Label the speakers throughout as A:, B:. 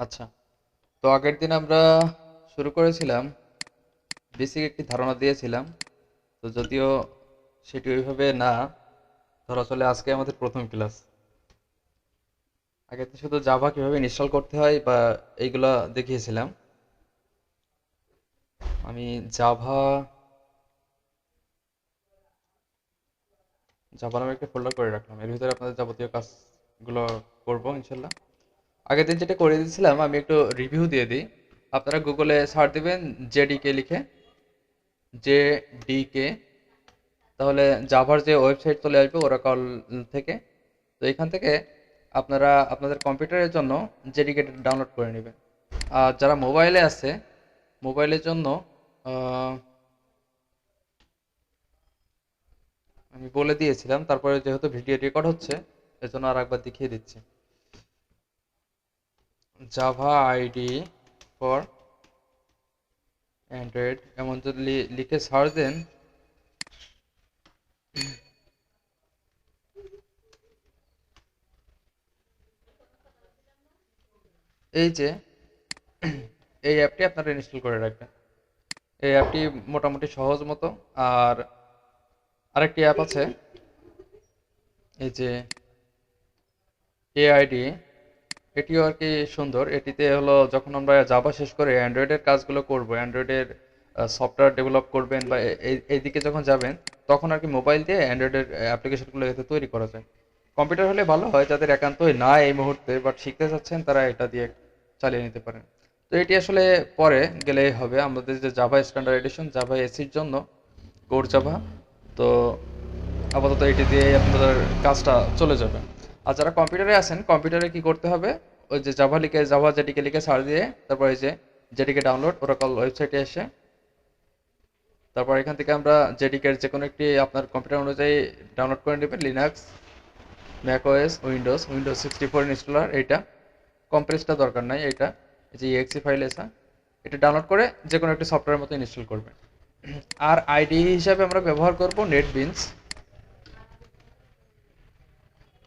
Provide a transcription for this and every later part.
A: আচ্ছা, তো আগের দিন আমরা শুরু করেছিলাম, বেসিক একটি ধারণা দিয়েছিলাম। তো যদিও সেটি ওইভাবে না ধরা চলে, আজকে আমাদের প্রথম ক্লাস। আগে তো শুধু জাভা কিভাবে ইনস্টল করতে হয় বা এইগুলা দেখিয়েছিলাম। আমি জাভা জাভা নামে একটা ফোল্ডার করে রাখলাম, এর ভিতরে আপনাদের যাবতীয় কাজগুলো করবো ইনশাল্লাহ। আগের দিন যেটা করে দিয়েছিলাম, আমি একটু রিভিউ দিয়ে দিই। আপনারা গুগলে সার্চ দিবেন জেডিকে লিখে, জেডিকে, তাহলে জাভার যে ওয়েবসাইট চলে আসবে ওরাকল থেকে। তো এখান থেকে আপনারা আপনাদের কম্পিউটারের জন্য জেডিকেট ডাউনলোড করে নেবেন। আর যারা মোবাইলে আছে, মোবাইলের জন্য আহ, আমি বলে দিয়েছিলাম, তারপরে যেহেতু ভিডিও রেকর্ড হচ্ছে এজন্য আর একবার দেখিয়ে দিচ্ছি। জাভা আইডি ফর অ্যান্ড্রয়েড এমন যদি লিখে সার্চ দেন, এই যে এই অ্যাপটি আপনারা ইনস্টল করে রাখবেন। এই অ্যাপটি মোটামুটি সহজ মতো। আর আরেকটি অ্যাপ আছে, এই যে এআইডি, এটিও আর কি সুন্দর। এটিতে হলো যখন আমরা জাভা শেষ করে অ্যান্ড্রয়েডের কাজগুলো করব, অ্যান্ড্রয়েডের সফটওয়্যার ডেভেলপ করবেন বা এই দিকে যখন যাবেন, তখন আর কি মোবাইল দিয়ে অ্যান্ড্রয়েডের অ্যাপ্লিকেশনগুলো এতে তৈরি করা যায়। কম্পিউটার হলে ভালো হয়, যাদের একান্তই না এই মুহূর্তে বাট শিখতে চাচ্ছেন, তারা এটা দিয়ে চালিয়ে নিতে পারেন। তো এটি আসলে পরে গেলেই হবে। আমাদের যে জাভা স্ট্যান্ডার্ড এডিশন, জাভা এসির জন্য কোর জাভা, তো আপাতত এটি দিয়ে আপনাদের কাজটা চলে যাবে। আর যারা কম্পিউটারে আছেন, কম্পিউটারে কি করতে হবে, ওই যে জাভা লিখে, জাভা জেডিকে লিখে সার্চ দিয়ে, তারপর এই যে জেডিকে ডাউনলোড ওরাকল ওয়েবসাইটে এসে, তারপর এখান থেকে আমরা জেডিকের যে কোনো একটি আপনার কম্পিউটার অনুযায়ী ডাউনলোড করে নেবেন। লিনাক্স, ম্যাকওএস, উইন্ডোজ 64 ইনস্টলার, এইটা কম্প্রেসটা দরকার নাই, এইটা এই যে exe ফাইল এসা, এটা ডাউনলোড করে যে কোনো একটি সফটওয়্যার মতো ইনস্টল করবেন। আর আইডি হিসাবে আমরা ব্যবহার করব নেটবিনস।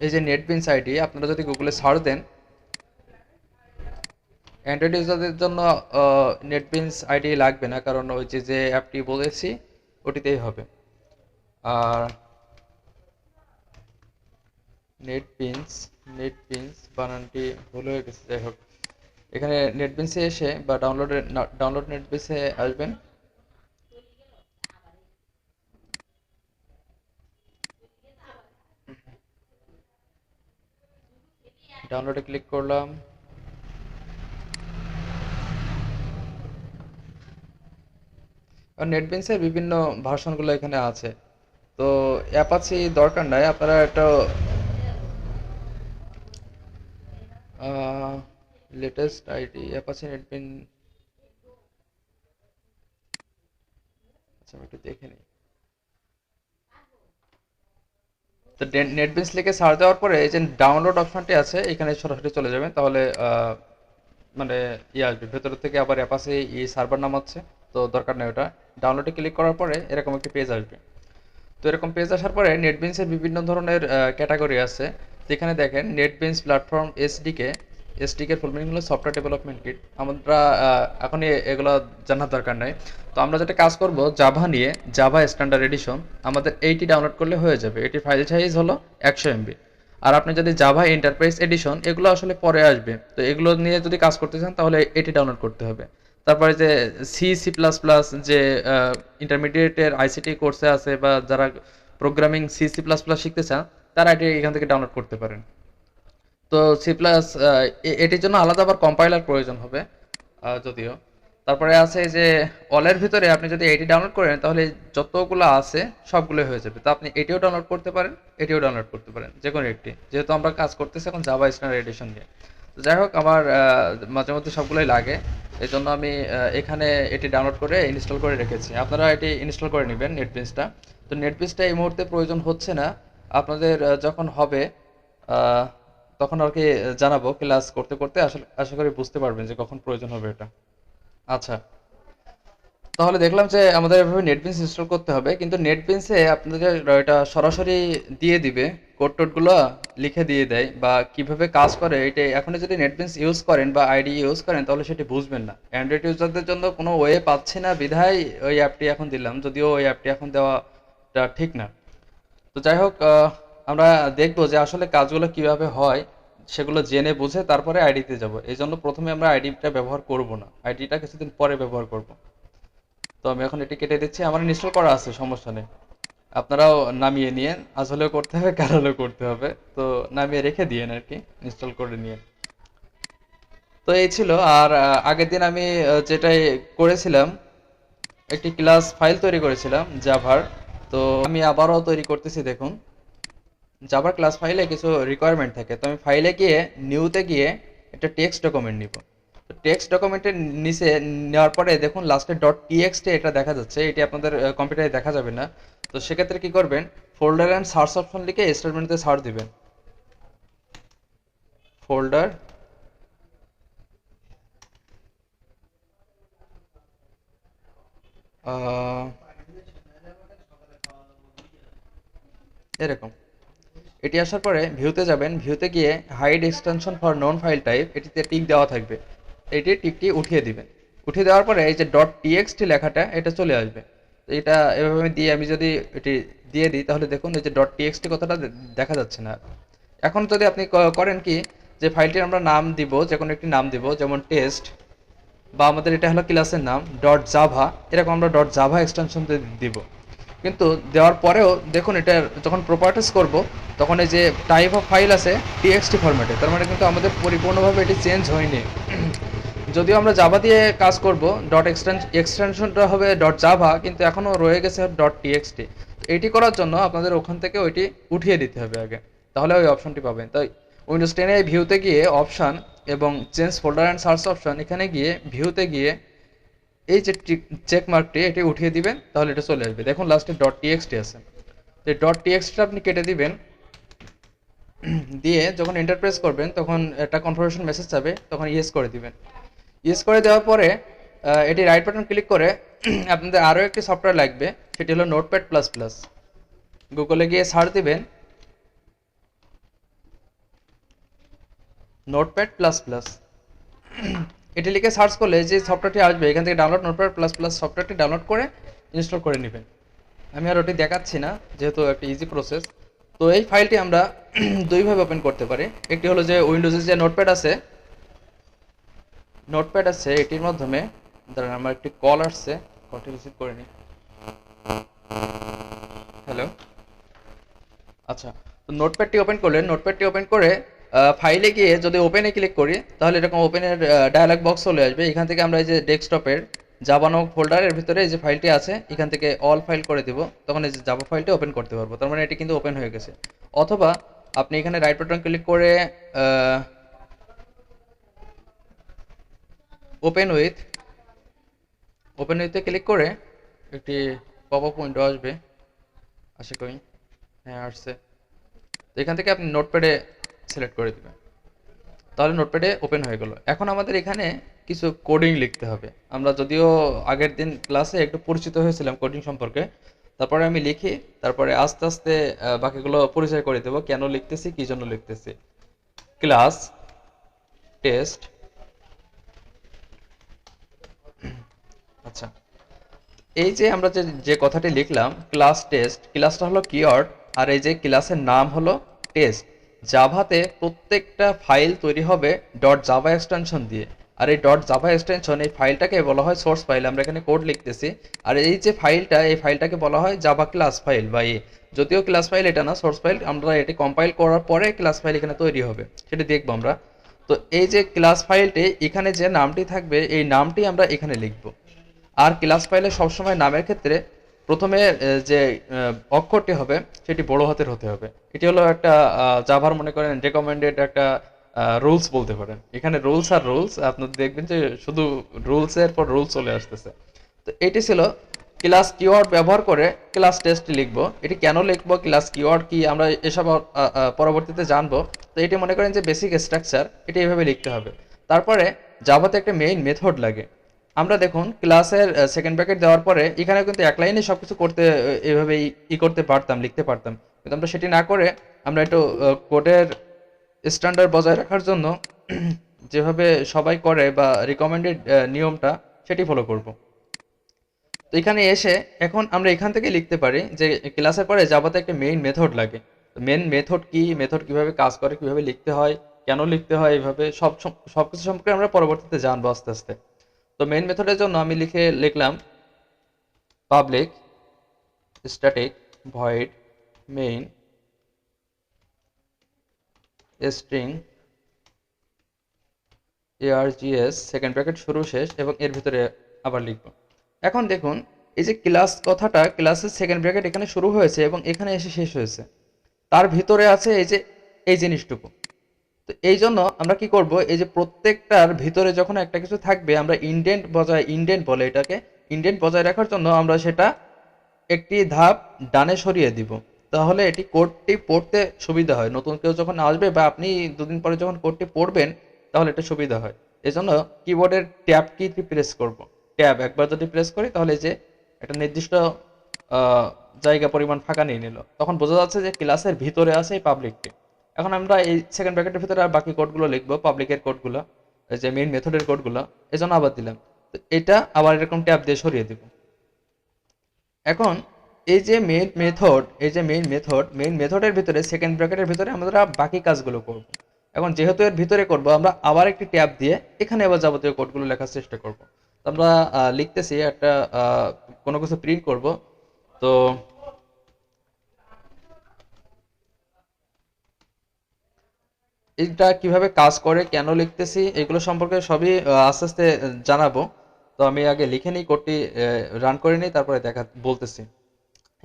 A: এই যে নেটবিনস আইডি আপনারা যদি গুগলে সার্চ দেন, অ্যান্ড্রয়েড ইউজারদের জন্য নেটবিনস আইডি লাগবে না, কারণ ওই যে যে অ্যাপটি বলেছি ওটিতেই হবে। আর নেটবিনস, নেটবিনস বানানটি ভুল হয়ে গেছে, যাই হোক। এখানে নেটবিনসে এসে বা ডাউনলোড নেটবিনসে আসবেন। ডাউনলোডে ক্লিক করলাম। আর নেটবিনসের বিভিন্ন ভার্সনগুলো এখানে আছে। তো অ্যাপাচি দরকার নাই, আপনারা একটা লেটেস্ট আইডি অ্যাপাচি নেটবিন, আচ্ছা আমি একটু দেখে নিই। তো নেটবিনস লিখে সার্চ দেওয়ার পরে এই যে ডাউনলোড অপশনটি আছে, এখানে সরাসরি চলে যাবেন, তাহলে মানে আসবে ভেতর থেকে, আবার অ্যাপাচি সার্ভার নাম হচ্ছে, তো দরকার নেই ওটা। ডাউনলোডে ক্লিক করার পরে এরকম একটি পেজ আসবে। তো এরকম পেজ আসার পরে নেটবিনসের বিভিন্ন ধরনের ক্যাটাগরি আছে। যেখানে দেখেন নেটবিনস প্ল্যাটফর্ম এসডিকে, এসডিকের ফুল মিনিং হলো সফটওয়্যার ডেভেলপমেন্ট কিট। আমরা এখন এগুলো জানার দরকার নাই। তো আমরা যেটা কাজ করব জাভা নিয়ে, জাভা স্ট্যান্ডার্ড এডিশন, আমাদের এইটি ডাউনলোড করলে হয়ে যাবে। এটির ফাইল সাইজ হলো 100 MB। আর আপনি যদি জাভা এন্টারপ্রাইজ এডিশন, এগুলো আসলে পরে আসবে, তো এগুলো নিয়ে যদি কাজ করতে চান তাহলে এটি ডাউনলোড করতে হবে। তারপরে যে সি++, যে ইন্টারমিডিয়েটের আইসিটি কোর্সে আছে বা যারা প্রোগ্রামিং সি++ শিখতে চান, তারা এটি এখান থেকে ডাউনলোড করতে পারেন। তো সি প্লাস, এটির জন্য আলাদা আবার কম্পাইলার প্রয়োজন হবে যদিও। তারপরে আছে যে অলের ভিতরে আপনি যদি এটি ডাউনলোড করেন, তাহলে যতগুলো আছে সবগুলো হয়ে যাবে। তো আপনি এটিও ডাউনলোড করতে পারেন, এটিও ডাউনলোড করতে পারেন, যে কোনো একটি, যেহেতু আমরা কাজ করতেছি এখন জাভা স্ট্যান্ডার্ড এডিশন নিয়ে। তো যাই হোক, আমার মাঝে মধ্যে সবগুলোই লাগে, এই জন্য আমি এখানে এটি ডাউনলোড করে ইনস্টল করে রেখেছি। আপনারা এটি ইনস্টল করে নেবেন নেটবিনসটা। তো নেটবিনসটা এই মুহূর্তে প্রয়োজন হচ্ছে না, আপনাদের যখন হবে আহ, তখন আর কি জানাবো। ক্লাস করতে করতে আসলে আশা করি বুঝতে পারবেন যে কখন প্রয়োজন হবে এটা। আচ্ছা, তাহলে দেখলাম যে আমাদের এভাবে নেটবিনস ইনস্টল করতে হবে, কিন্তু নেটবিনসে আপনাদের এটা সরাসরি দিয়ে দিবে কোড টোডগুলো লিখে দিয়ে দেয় বা কিভাবে কাজ করে, এটা এখন যদি নেটবিনস ইউজ করেন বা আইডি ইউজ করেন তাহলে সেটি বুঝবেন না। অ্যান্ড্রয়েড ইউজারদের জন্য কোনো ওয়ে পাচ্ছি না বিধায় ওই অ্যাপটি এখন দিলাম, যদিও ওই অ্যাপটি এখন দেওয়াটা ঠিক না। তো যাই হোক, আমরা দেখবো যে আসলে কাজগুলো কিভাবে হয়, সেগুলো জেনে বুঝে তারপরে আইডিতে যাব। এই জন্য প্রথমে আমরা আইডিটা ব্যবহার করব না, আইডিটা কিছুদিন পরে ব্যবহার করব। তো আমি এখন এটি কেটে দিচ্ছি, আমার ইনস্টল করা আছে, সমস্যা নেই। আপনারাও নামিয়ে নিয়েন, আজ হলেও করতে হবে কাল হলেও করতে হবে, তো নামিয়ে রেখে দিয়েন আর কি, ইনস্টল করে নিয়ে। তো এই ছিল। আর আগের দিন আমি যেটাই করেছিলাম, একটি ক্লাস ফাইল তৈরি করেছিলাম জাভার। তো আমি আবারও তৈরি করতেছি, দেখুন। জাভার ক্লাস ফাইলে কিছু রিকোয়ারমেন্ট থাকে, তো আমি ফাইলে গিয়ে নিউতে গিয়ে একটা টেক্সট ডকুমেন্ট নিব। তো টেক্সট ডকুমেন্টের নিচে নেওয়ার পরে দেখুন লাস্টে ডট টিএক্সটি এটা দেখা যাচ্ছে, এটি আপনাদের কম্পিউটারে দেখা যাবে না। তো সেক্ষেত্রে কি করবেন, ফোল্ডার অ্যান্ড সার্চ অপশন লিখে স্টেটমেন্টে সার্চ দিবেন। ফোল্ডার এরকম, এটি আসার পরে ভিউতে যাবেন, ভিউতে গিয়ে hide extension for known file type এটিতে টিক দেওয়া থাকবে, এটি টিকটি উঠিয়ে দিবেন। উঠিয়ে দেওয়ার পরে এই যে ডট টিএক্সটি লেখাটা এটা চলে আসবে। তো এটা এভাবে দিয়ে আমি যদি এটি দিয়ে দিই তাহলে দেখুন এই যে ডট টিএক্সটি কথাটা দেখা যাচ্ছে না। এখন যদি আপনি করেন কি, যে ফাইলটির আমরা নাম দিব, যে কোনো একটি নাম দিব, যেমন টেস্ট, বা আমাদের এটা হলো ক্লাসের নাম ডট জাভা, এরকম আমরা ডট জাভা এক্সটেনশন দিব। কিন্তু দেওয়ার পরেও দেখুন এটা যখন প্রপার্টিস করব তখন এই যে টাইপ অফ ফাইল আছে টিএক্সটি ফরম্যাটে, তার মানে কিন্তু আমাদের পরিপূর্ণভাবে এটি চেঞ্জ হয়নি। যদিও আমরা জাভা দিয়ে কাজ করব, ডট এক্সটেনশনটা হবে ডট জাভা, কিন্তু এখনও রয়ে গেছে ডট টিএক্সটি। এইটি করার জন্য আপনাদের ওখান থেকে ওইটি উঠিয়ে দিতে হবে আগে, তাহলে ওই অপশনটি পাবেন। তাই উইন্ডোজ 10 এ ভিউতে গিয়ে অপশান এবং change folder and search option, এখানে গিয়ে ভিউতে গিয়ে এই যে চেক মার্কটি এটি উঠিয়ে দিবেন, তাহলে এটা চলে আসবে। দেখুন লাস্টে ডট টিএক্সটি আছে, তো ডট টিএক্সটিটা আপনি কেটে দিবেন। দিয়ে যখন এন্টার প্রেস করবেন তখন একটা কনফার্মেশন মেসেজ যাবে, তখন ইয়েস করে দিবেন। ইয়েস করে দেওয়ার পরে এটি রাইট বাটন ক্লিক করে আপনাদের আরও একটি সফটওয়্যার লাগবে, সেটি হলো নোটপ্যাড প্লাস প্লাস। গুগলে গিয়ে সার্চ দিবেন নোটপ্যাড প্লাস প্লাস, এটি লিখে সার্চ করলে যে সফটওয়্যারটি আসবে এখান থেকে ডাউনলোড নোটপ্যাড প্লাস প্লাস সফটওয়্যারটি ডাউনলোড করে ইনস্টল করে নেবেন। আমি আর ওটি দেখাচ্ছি না, যেহেতু একটা ইজি প্রসেস। তো এই ফাইলটি আমরা দুইভাবে ওপেন করতে পারি। একটি হলো যে উইন্ডোজের যে নোটপ্যাড আছে এটির মাধ্যমে, ধরেন আমার একটি কল আসছে, কলটি রিসিভ করে নিই। হ্যালো, আচ্ছা। তো নোটপ্যাডটি ওপেন করলেন, নোটপ্যাডটি ওপেন করে ফাইলে গিয়ে যদি ওপেনে ক্লিক করি তাহলে এরকম ওপেনের ডায়ালগ বক্স চলে আসবে। এখান থেকে আমরা এই যে ডেস্কটপের জাভা নামক ফোল্ডারের ভিতরে এই যে ফাইলটি আছে এখান থেকে অল ফাইল করে দিব, তখন এই যে জাভা ফাইলটি ওপেন করতে পারবো, তার মানে এটি কিন্তু ওপেন হয়ে গেছে। অথবা আপনি এখানে রাইট বাটন ক্লিক করে ওপেন উইথ, ওপেন উইথে ক্লিক করে একটি পপ আপ উইন্ডো আসবে, আশা করি হ্যাঁ আসছে। তো এখান থেকে আপনি নোটপ্যাডে সিলেক্ট করে দিবেন, তাহলে নোটপ্যাডে ওপেন হয়ে গেল। এখন আমাদের এখানে কিছু কোডিং লিখতে হবে। আমরা যদিও আগের দিন ক্লাসে একটু পরিচিত হয়েছিলাম কোডিং সম্পর্কে, তারপরে আমি লিখি, তারপরে আস্তে আস্তে বাকিগুলো পরিচয় করে দেবো কেন লিখতেছি, কি জন্য লিখতেছি। ক্লাস টেস্ট, আচ্ছা। এই যে আমরা যে যে কথাটি লিখলাম ক্লাস টেস্ট, ক্লাসটা হলো কিওয়ার্ড, আর এই যে ক্লাসের নাম হলো টেস্ট। জাভাতে প্রত্যেকটা ফাইল তৈরি হবে ডট জাভা এক্সটেনশন দিয়ে, আর এই ডট জাভা এক্সটেনশন এই ফাইলটাকে বলা হয় সোর্স ফাইল, আমরা এখানে কোড লিখতেছি। আর এই যে ফাইলটা, এই ফাইলটাকে বলা হয় জাভা ক্লাস ফাইল বা যদিও ক্লাস ফাইল এটা না, সোর্স ফাইল। আমরা এটি কম্পাইল করার পরে ক্লাস ফাইল এখানে তৈরি হবে, সেটা দেখবো আমরা। তো এই যে ক্লাস ফাইলটি, এখানে যে নামটি থাকবে এই নামটি আমরা এখানে লিখবো। আর ক্লাস ফাইলে সবসময় নামের ক্ষেত্রে প্রথমে যে অক্ষরটি হবে সেটি বড় হাতের হতে হবে। এটি হলো একটা জাভার মনে করেন রেকমেন্ডেড একটা রুলস বলতে পারেন। এখানে রুলস আর রুলস, আপনারা দেখবেন যে শুধু রুলসের পর রুলস চলে আসতেছে। তো এটি ছিল ক্লাস কিওয়ার্ড ব্যবহার করে ক্লাস টেস্ট লিখবো। এটি কেন লিখবো, ক্লাস কিওয়ার্ড কি, আমরা এসব পরবর্তীতে জানবো। তো এটি মনে করেন যে বেসিক স্ট্রাকচার, এটি এভাবে লিখতে হবে। তারপরে জাভাতে একটা মেইন মেথড লাগে। আমরা দেখুন ক্লাসের সেকেন্ড ব্র্যাকেট দেওয়ার পরে এখানে কিন্তু এক লাইনে সবকিছু করতে এভাবে করতে পারতাম, লিখতে পারতাম, কিন্তু আমরা সেটি না করে আমরা একটু কোডের স্ট্যান্ডার্ড বজায় রাখার জন্য যেভাবে সবাই করে বা রিকমেন্ডেড নিয়মটা সেটি ফলো করব। তো এখানে এসে এখন আমরা এখান থেকে লিখতে পারি যে ক্লাসের পরে জাভাতে একটা মেইন মেথড লাগে। মেইন মেথড কি, মেথড কিভাবে কাজ করে, কিভাবে লিখতে হয়, কেন লিখতে হয়, এইভাবে সবকিছু সম্পর্কে আমরা পরবর্তীতে জানবো আস্তে আস্তে। তো মেইন মেথডের জন্য আমি লিখলাম public static void main string args second bracket শুরু শেষ এবং এর ভিতরে আবার লিখব। এখন দেখুন এই যে ক্লাস কথাটা, ক্লাসের সেকেন্ড ব্র্যাকেট এখানে শুরু হয়েছে এবং এখানে এসে শেষ হয়েছে, তার ভিতরে আছে এই যে এই জিনিসটুকু। তো এই জন্য আমরা কি করব, এই যে প্রত্যেকটার ভিতরে যখন একটা কিছু থাকবে আমরা ইন্ডেন্ট বলে এটাকে, ইন্ডেন্ট বজায় রাখার জন্য আমরা সেটা একটি ধাপ ডানে সরিয়ে দিব। তাহলে এটি কোডটি পড়তে সুবিধা হয়, নতুন কেউ যখন আসবে বা আপনি দুদিন পরে যখন কোডটি পড়বেন তাহলে এটা সুবিধা হয়। এজন্য কিবোর্ডের ট্যাব কিটি প্রেস করব। ট্যাব একবার যদি প্রেস করি তাহলে যে একটা নির্দিষ্ট জায়গা পরিমাণ ফাঁকা নিয়ে নিল, তখন বোঝা যাচ্ছে যে ক্লাসের ভিতরে আছে এই পাবলিকটি। এখন আমরা এই সেকেন্ড ব্র্যাকেটের ভিতরে আর বাকি কোডগুলো লিখবো, পাবলিকের কোডগুলো, এই যে মেইন মেথডের কোডগুলো, এজন্য আবার দিলাম। তো এটা আবার এরকম ট্যাব দিয়ে সরিয়ে দিব। এখন এই যে মেইন মেথডের ভিতরে সেকেন্ড ব্র্যাকেটের ভিতরে আমরা বাকি কাজগুলো করব। এখন যেহেতু এর ভিতরে করব আমরা আবার একটি ট্যাব দিয়ে এখানে আবার যাবতীয় কোডগুলো লেখার চেষ্টা করব। তো আমরা লিখতেছি একটা কোনো কিছু প্রিন্ট করব। তো এটা কিভাবে কাজ করে, কেন লিখতেছি, এগুলো সম্পর্কে সবই আস্তে আস্তে জানাবো। তো আমি আগে লিখে নিই কোডটি, রান করে নিই, তারপরে বলতেছি।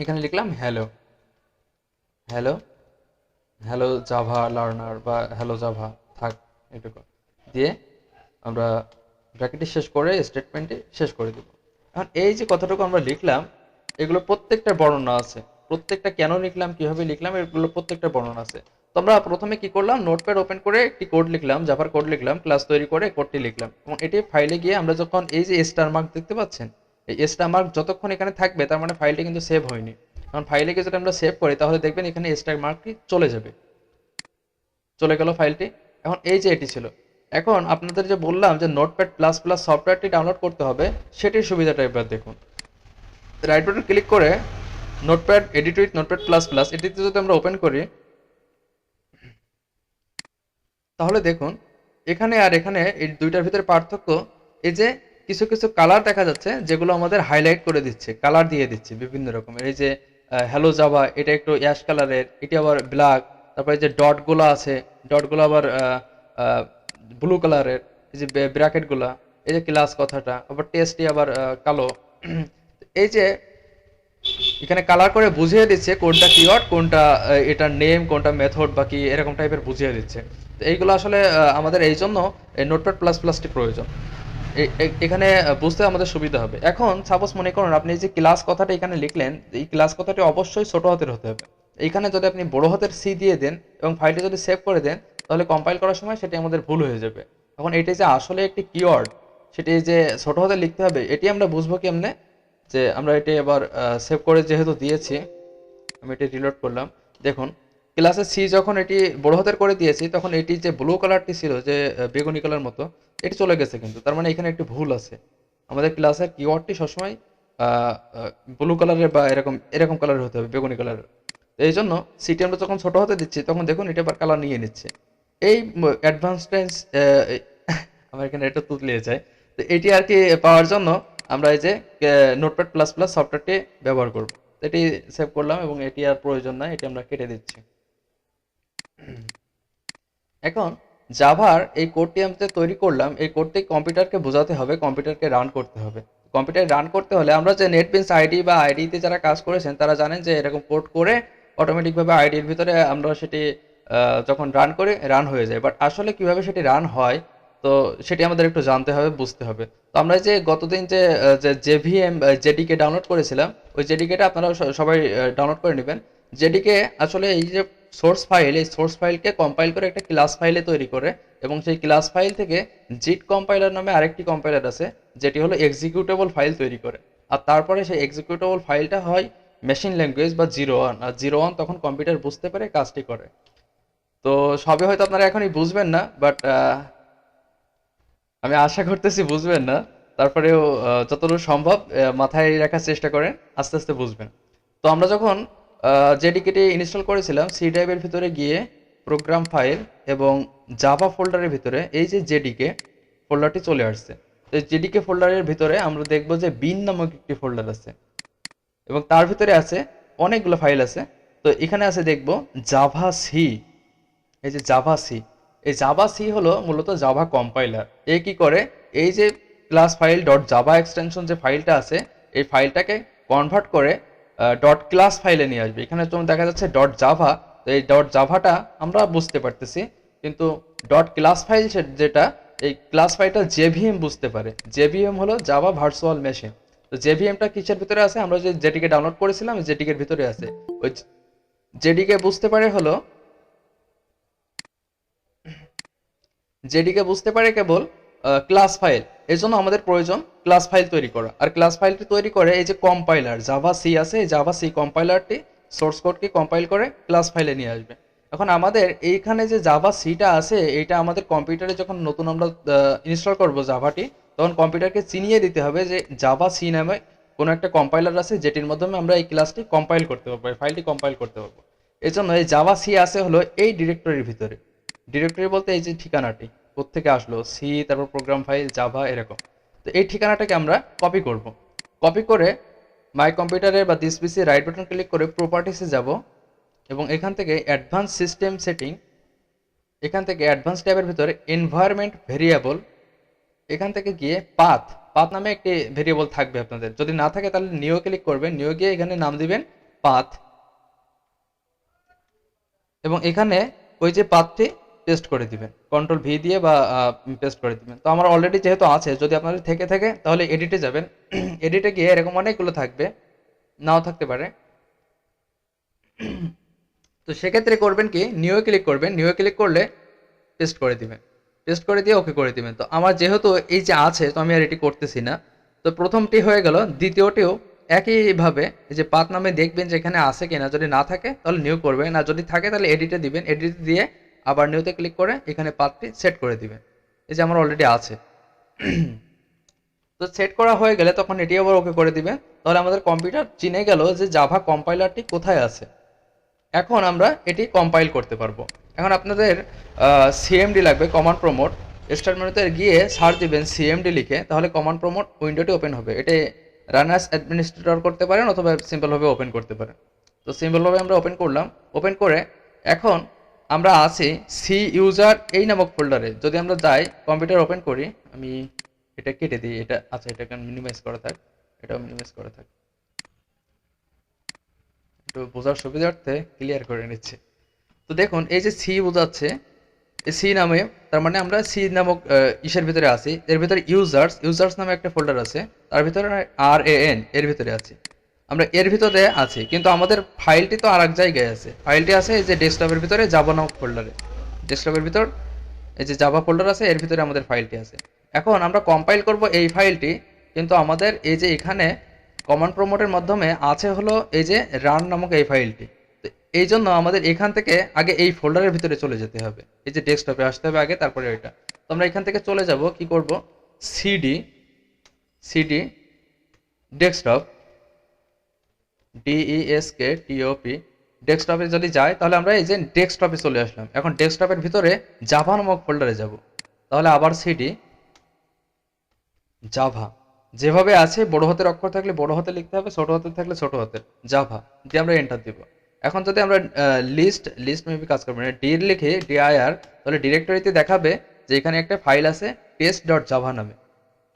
A: এখানে লিখলাম hello hello hello Java learner বা হ্যালো জাভা, থাক এটুকু দিয়ে আমরা ব্র্যাকেটটি শেষ করে স্টেটমেন্টটি শেষ করে দেব। এখন এই যে কথাটুকু আমরা লিখলাম এগুলো প্রত্যেকটা বর্ণনা আছে, প্রত্যেকটা কেন লিখলাম, কিভাবে লিখলাম, এগুলো প্রত্যেকটা বর্ণনা আছে। তো আমরা প্রথমে কি করলাম, নোটপ্যাড ওপেন করে একটি কোড লিখলাম, জাভার কোড লিখলাম, ক্লাস তৈরি করে কোডটি লিখলাম এবং এটি ফাইলে গিয়ে আমরা যখন এই যে স্টার মার্ক দেখতে পাচ্ছেন, এই স্টার মার্ক যতক্ষণ এখানে থাকবে তার মানে ফাইলটি কিন্তু সেভ হয়নি। কারণ ফাইলে গিয়ে যদি আমরা সেভ করি তাহলে দেখবেন এখানে স্টার মার্কটি চলে যাবে, চলে গেল ফাইলটি। এখন এই যে এটি ছিল, এখন আপনাদের যে বললাম যে নোটপ্যাড প্লাস প্লাস সফটওয়্যারটি ডাউনলোড করতে হবে, সেটির সুবিধাটা এবার দেখুন। রাইট বাটন ক্লিক করে notepad edit with notepad plus plus এটিতে যদি আমরা ওপেন করি তাহলে দেখুন এখানে আর এখানে এই দুইটার ভিতরে পার্থক্য, এই যে কিছু কিছু কালার দেখা যাচ্ছে যেগুলো আমাদের হাইলাইট করে দিচ্ছে, কালার দিয়ে দিচ্ছে বিভিন্ন রকমের। এই যে হ্যালো জাভা এটা একটু অ্যাশ কালারের, এটি আবার ব্ল্যাক, তারপরে যে ডটগুলো আছে ডটগুলো আবার ব্লু কালারের, এই যে ব্র্যাকেটগুলা, এই যে ক্লাস কথাটা আবার টেস্টটি আবার কালো। এই যে এখানে কালার করে বুঝিয়ে দিচ্ছে কোনটা কিওয়ার্ড, কোনটা এটার নেম, কোনটা মেথড বা কি এরকম টাইপের বুঝিয়ে দিচ্ছে। তো এইগুলো আসলে আমাদের এই জন্য নোটপ্যাড প্লাস প্লাসটি প্রয়োজন, এখানে বুঝতে আমাদের সুবিধা হবে। এখন সাপোজ মনে করুন আপনি যে ক্লাস কথাটা এখানে লিখলেন, এই ক্লাস কথাটি অবশ্যই ছোট হাতের হতে হবে। এইখানে যদি আপনি বড় হাতের সি দিয়ে দেন এবং ফাইলটি যদি সেভ করে দেন তাহলে কম্পাইল করার সময় সেটি আমাদের ভুল হয়ে যাবে। এখন এটি যে আসলে একটি কিওয়ার্ড সেটি যে ছোট হাতে লিখতে হবে এটি আমরা বুঝবো কেমনে, যে আমরা এটি এবার সেভ করে যেহেতু দিয়েছি, আমি এটি রিলোড করলাম। দেখুন ক্লাসে সি যখন এটি বড় হাতের করে দিয়েছি তখন এটি যে ব্লু কালারটি ছিল যে বেগুনি কালার মতো, এটি চলে গেছে, কিন্তু তার মানে এখানে একটি ভুল আছে। আমাদের ক্লাসের কিওয়ার্ডটি সবসময় ব্লু কালারের বা এরকম এরকম কালারের হতে হবে, বেগুনি কালারের। এই জন্য সিটি আমরা যখন ছোট হাতে দিচ্ছি তখন দেখুন এটা আবার কালার নিয়ে নিচ্ছে। এই অ্যাডভান্স টেন্স আমার এখানে এটা তুতলিয়ে যায়। তো এটি আর কি পাওয়ার জন্য আমরা এই যে নোটপ্যাড প্লাস প্লাস সফটওয়্যারটি ব্যবহার করব। এটি সেভ করলাম এবং এটি আর প্রয়োজন নাই, এটি আমরা কেটে দিচ্ছি। এখন জাভার এই কোডটি আমি যে তৈরি করলাম এই কোডটি কম্পিউটারকে বোঝাতে হবে, কম্পিউটারকে রান করতে হবে। কম্পিউটার রান করতে হলে আমরা যে নেটবিনস আইডি বা আইডিতে যারা কাজ করেছেন তারা জানেন যে এরকম কোড করে অটোমেটিকভাবে আইডির ভিতরে আমরা সেটি যখন রান করি রান হয়ে যায়। বাট আসলে কিভাবে সেটি রান হয় তো সেটি আমাদের একটু জানতে হবে, বুঝতে হবে। তো আমরা যে গতদিন যে জেভিএম জেডিকে ডাউনলোড করেছিলাম ওই জেডিকেটা আপনারা সবাই ডাউনলোড করে নেবেন। জেডিকে আসলে এই যে সোর্স ফাইল, এই সোর্স ফাইলকে কম্পাইল করে একটা ক্লাস ফাইলে তৈরি করে এবং সেই ক্লাস ফাইল থেকে জিট কম্পাইলার নামে আরেকটি কম্পাইলার আছে যেটি হলো এক্সিকিউটেবল ফাইল তৈরি করে। আর তারপরে সেই এক্সিকিউটেবল ফাইলটা হয় মেশিন ল্যাঙ্গুয়েজ বা 01, আর 01 তখন কম্পিউটার বুঝতে পারে কাজটি করে। তো সবই হয়তো আপনারা এখনই বুঝবেন না, বাট আমি আশা করতেছি বুঝবেন না। তারপরেও যতদূর সম্ভব মাথায় রাখার চেষ্টা করেন, আস্তে আস্তে বুঝবেন। তো আমরা যখন জেডিকেটি ইনস্টল করেছিলাম, সি ড্রাইভের ভিতরে গিয়ে প্রোগ্রাম ফাইল এবং জাভা ফোল্ডারের ভিতরে এই যে জেডিকে ফোল্ডারটি চলে আসছে। তো এই জেডিকে ফোল্ডারের ভিতরে আমরা দেখব যে বিন নামক একটি ফোল্ডার আছে এবং তার ভিতরে আছে অনেকগুলো ফাইল আছে। তো এখানে আছে দেখব জাভা সি। এই যে জাভা সি, এই জাভা সি হলো মূলত জাভা কম্পাইলার। এ কি করে, এই যে class file dot Java extension যে ফাইলটা আছে, এই ফাইলটাকে কনভার্ট করে ডট ক্লাস ফাইলে নিয়ে আসবে। এখানে যেমন দেখা যাচ্ছে ডট জাভা, তো এই ডট জাভাটা আমরা বুঝতে পারতেছি, কিন্তু ডট ক্লাস ফাইল যেটা, এই ক্লাস ফাইলটা জেভিএম বুঝতে পারে। জেভিএম হলো জাভা ভার্চুয়াল মেশিন। তো জেভিএমটা কিসের ভিতরে আছে, আমরা যে জেটিকে ডাউনলোড করেছিলাম জেটিকের ভিতরে আছে। ওই জেডিকে বুঝতে পারে হলো, জেডিকে বুঝতে পারে কেবল ক্লাস ফাইল। এই জন্য আমাদের প্রয়োজন ক্লাস ফাইল তৈরি করা। আর ক্লাস ফাইলটি তৈরি করে এই যে কম্পাইলার জাভা সি আছে, এই জাভা সি কম্পাইলারটি সোর্স কোডকে কম্পাইল করে ক্লাস ফাইলে নিয়ে আসবে। এখন আমাদের এইখানে যে জাভা সিটা আছে, এইটা আমাদের কম্পিউটারে যখন নতুন আমরা ইনস্টল করব জাভাটি, তখন কম্পিউটারকে চিনিয়ে দিতে হবে যে জাভা সি নামে কোনো একটা কম্পাইলার আছে, যেটির মাধ্যমে আমরা এই ক্লাসটি কম্পাইল করতে পারবো, এই ফাইলটি কম্পাইল করতে পারবো। এই জন্য এই জাভা সি আছে হলো এই ডিরেক্টরির ভিতরে। ডিরেক্টরি বলতে এই যে ঠিকানাটি কোত্থেকে আসলো, সি তারপর প্রোগ্রাম ফাইল জাভা এরকম। তো এই ঠিকানাটাকে আমরা কপি করব। কপি করে মাই কম্পিউটারে বা this PC right button click করে প্রপার্টিসে যাব এবং এখান থেকে অ্যাডভান্স সিস্টেম সেটিং, এখান থেকে অ্যাডভান্স ট্যাবের ভিতরে এনভায়রনমেন্ট ভেরিয়েবল, এখান থেকে গিয়ে পাথ, পাথ নামে একটি ভেরিয়েবল থাকবে আপনাদের। যদি না থাকে তাহলে নিউ ক্লিক করবেন, নিউ গিয়ে এখানে নাম দিবেন পাথ এবং এখানে ওই যে পাথটি পেস্ট করে দিবেন, কন্ট্রোল ভি দিয়ে বা পেস্ট করে দিবেন। তো আমার অলরেডি যেহেতু আছে, যদি আপনাদের থেকে থাকে তাহলে এডিটে যাবেন। এডিটে গিয়ে এরকম অনেকগুলো থাকবে, নাও থাকতে পারে। তো সেক্ষেত্রে করবেন কি, নিউ ক্লিক করবেন, নিউ ক্লিক করলে পেস্ট করে দিবেন, পেস্ট করে দিয়ে ওকে করে দিবেন। তো আমার যেহেতু এই যে আছে, তো আমি আর এটি করতেছি না। তো প্রথমটি হয়ে গেল, দ্বিতীয়টিও একইভাবে এই যে পাথ নামে দেখবেন যে এখানে আছে কিনা, যদি না থাকে তাহলে নিউ করবেন, আর যদি থাকে তাহলে এডিটে দিবেন, এডিটে দিয়ে আবার নিউতে ক্লিক করে এখানে পাথটি সেট করে দিবেন। এই যে আমার অলরেডি আছে। তো সেট করা হয়ে গেলে তখন এটি আবার ওকে করে দিবেন, তাহলে আমাদের কম্পিউটার চিনে গেল যে জাভা কম্পাইলারটি কোথায় আছে। এখন আমরা এটি কম্পাইল করতে পারবো। এখন আপনাদের সিএমডি লাগবে, কমান্ড প্রমোট। স্টার্ট মেনুতে গিয়ে সার্চ দিবেন সিএমডি লিখে, তাহলে কমান্ড প্রমোট উইন্ডোটি ওপেন হবে। এটি রানার্স অ্যাডমিনিস্ট্রেটর করতে পারেন অথবা সিম্পলভাবে ওপেন করতে পারেন। তো সিম্পলভাবে আমরা ওপেন করলাম। ওপেন করে এখন আমরা আছি সি ইউজার এই নামক ফোল্ডারে। যদি আমরা যাই কম্পিউটার ওপেন করি, আমি এটা কেটে দিই, এটা আচ্ছা এটাকে মিনিমাইজ করা থাক, এটাও মিনিমাইজ করা থাক, একটু বোঝার সুবিধার্থে ক্লিয়ার করে নিচ্ছে। তো দেখুন এই যে সি বোঝাচ্ছে, এই সি নামে, তার মানে আমরা সি নামক ইসের ভিতরে আছি। এর ভিতরে ইউজার্স, ইউজার্স নামে একটা ফোল্ডার আছে, তার ভিতরে আর এ এন এর ভিতরে আছি আমরা, এর ভিতরে আছি। কিন্তু আমাদের ফাইলটি তো আর এক জায়গায় আছে। ফাইলটি আছে এই যে ডেস্কটপের ভিতরে জাভা নামক ফোল্ডারে। ডেস্কটপের ভিতর এই যে জাভা ফোল্ডার আছে, এর ভিতরে আমাদের ফাইলটি আছে। এখন আমরা কম্পাইল করব এই ফাইলটি, কিন্তু আমাদের এই যে এখানে কমান্ড প্রমোটের মাধ্যমে আছে হলো এই যে রান নামক এই ফাইলটি। তো এই জন্য আমাদের এখান থেকে আগে এই ফোল্ডারের ভিতরে চলে যেতে হবে, এই যে ডেস্কটপে আসতে হবে আগে, তারপরে এটা। তো আমরা এখান থেকে চলে যাব, কি করব, সিডি, সিডি ডেস্কটপ, ডিইএসকে টিওপি, ডেস্কটপে যদি যাই তাহলে আমরা এই যে ডেস্কটপে চলে আসলাম। এখন ডেস্কটপের ভিতরে জাভা নামক ফোল্ডারে যাব, তাহলে আবার সিডি জাভা, যেভাবে আছে বড় হাতের অক্ষর থাকলে বড় হাতে লিখতে হবে, ছোট হাতের থাকলে ছোট হাতের, জাভা দিয়ে আমরা এন্টার দিব। এখন যদি আমরা লিস্ট, লিস্ট মেবি কাজ করবে না, ডির লিখে ডিআইআর, তাহলে ডিরেক্টরিতে দেখাবে যে এখানে একটা ফাইল আছে টেস্ট ডট জাভা নামে।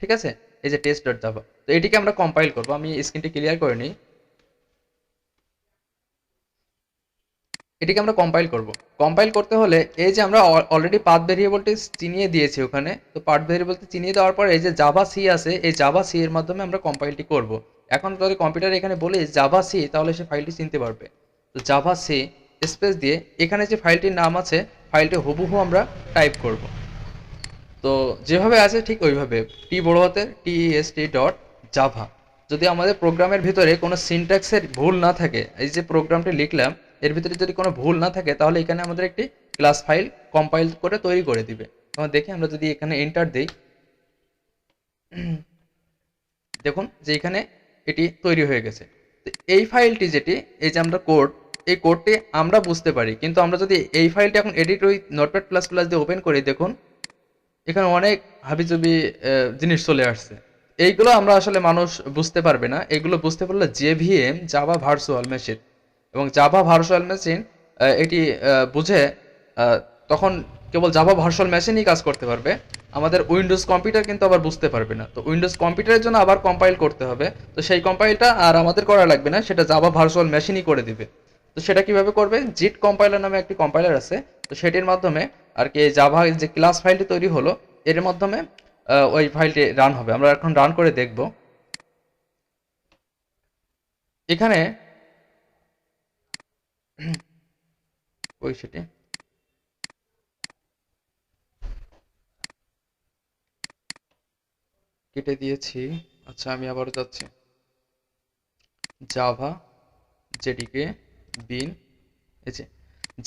A: ঠিক আছে, এই যে টেস্ট ডট জাভা। তো এটিকে আমরা কম্পাইল করব। আমি স্ক্রিনটি ক্লিয়ার করে নিই। এটিকে আমরা কম্পাইল করব। কম্পাইল করতে হলে এই যে আমরা অলরেডি পাথ ভেরিয়েবলটি চিনিয়ে দিয়েছি ওখানে। তো পাথ ভেরিয়েবলটি চিনিয়ে দেওয়ার পর এই যে জাভা সি আছে, এই জাভা সি এর মাধ্যমে আমরা কম্পাইলটি করব। এখন যদি কম্পিউটারে এখানে বলি জাভা সি, তাহলে সে ফাইলটি চিনতে পারবে। তো জাভা সি স্পেস দিয়ে এখানে যে ফাইলটির নাম আছে, ফাইলটি হুবহু আমরা টাইপ করব। তো যেভাবে আছে ঠিক ওইভাবে, টি বড় হাতের টিএসটি ডট জাভা, যদি আমাদের প্রোগ্রামের ভিতরে কোনো সিনট্যাক্সের ভুল না থাকে, এই যে প্রোগ্রামটি লিখলাম এর ভিতরে যদি কোনো ভুল না থাকে, তাহলে এখানে আমাদের একটি ক্লাস ফাইল কম্পাইল করে তৈরি করে দিবে। তখন দেখি আমরা যদি এখানে এন্টার দিই, দেখুন যে এখানে এটি তৈরি হয়ে গেছে। তো এই ফাইলটি যেটি, এই যে আমরা কোড, এই কোডটি আমরা বুঝতে পারি, কিন্তু আমরা যদি এই ফাইলটি এখন edit with notepad plus plus দিয়ে ওপেন করি, দেখুন এখানে অনেক হাবিজাবি জিনিস চলে আসছে। এইগুলো আমরা আসলে মানুষ বুঝতে পারবে না, এগুলো বুঝতে পারলে জেভিএম, জাভা ভার্চুয়াল মেশিন, এবং জাভা ভার্চুয়াল মেশিন এটি বুঝে তখন কেবল জাভা ভার্চুয়াল মেশিনই কাজ করতে পারবে। আমাদের উইন্ডোজ কম্পিউটার কিন্তু আবার বুঝতে পারবে না। তো উইন্ডোজ কম্পিউটারের জন্য আবার কম্পাইল করতে হবে। তো সেই কম্পাইলটা আর আমাদের করা লাগবে না, সেটা জাভা ভার্চুয়াল মেশিনই করে দিবে। তো সেটা কিভাবে করবে, জিট কম্পাইলার নামে একটি কম্পাইলার আছে। তো সেটির মাধ্যমে আর কি জাভা যে ক্লাস ফাইলটি তৈরি হলো এর মাধ্যমে ওই ফাইলটি রান হবে। আমরা এখন রান করে দেখব। এখানে ওই সেটি কেটে দিয়েছি। আচ্ছা আমি আবারও যাচ্ছি, জাভা জেডিকে বিন, এই যে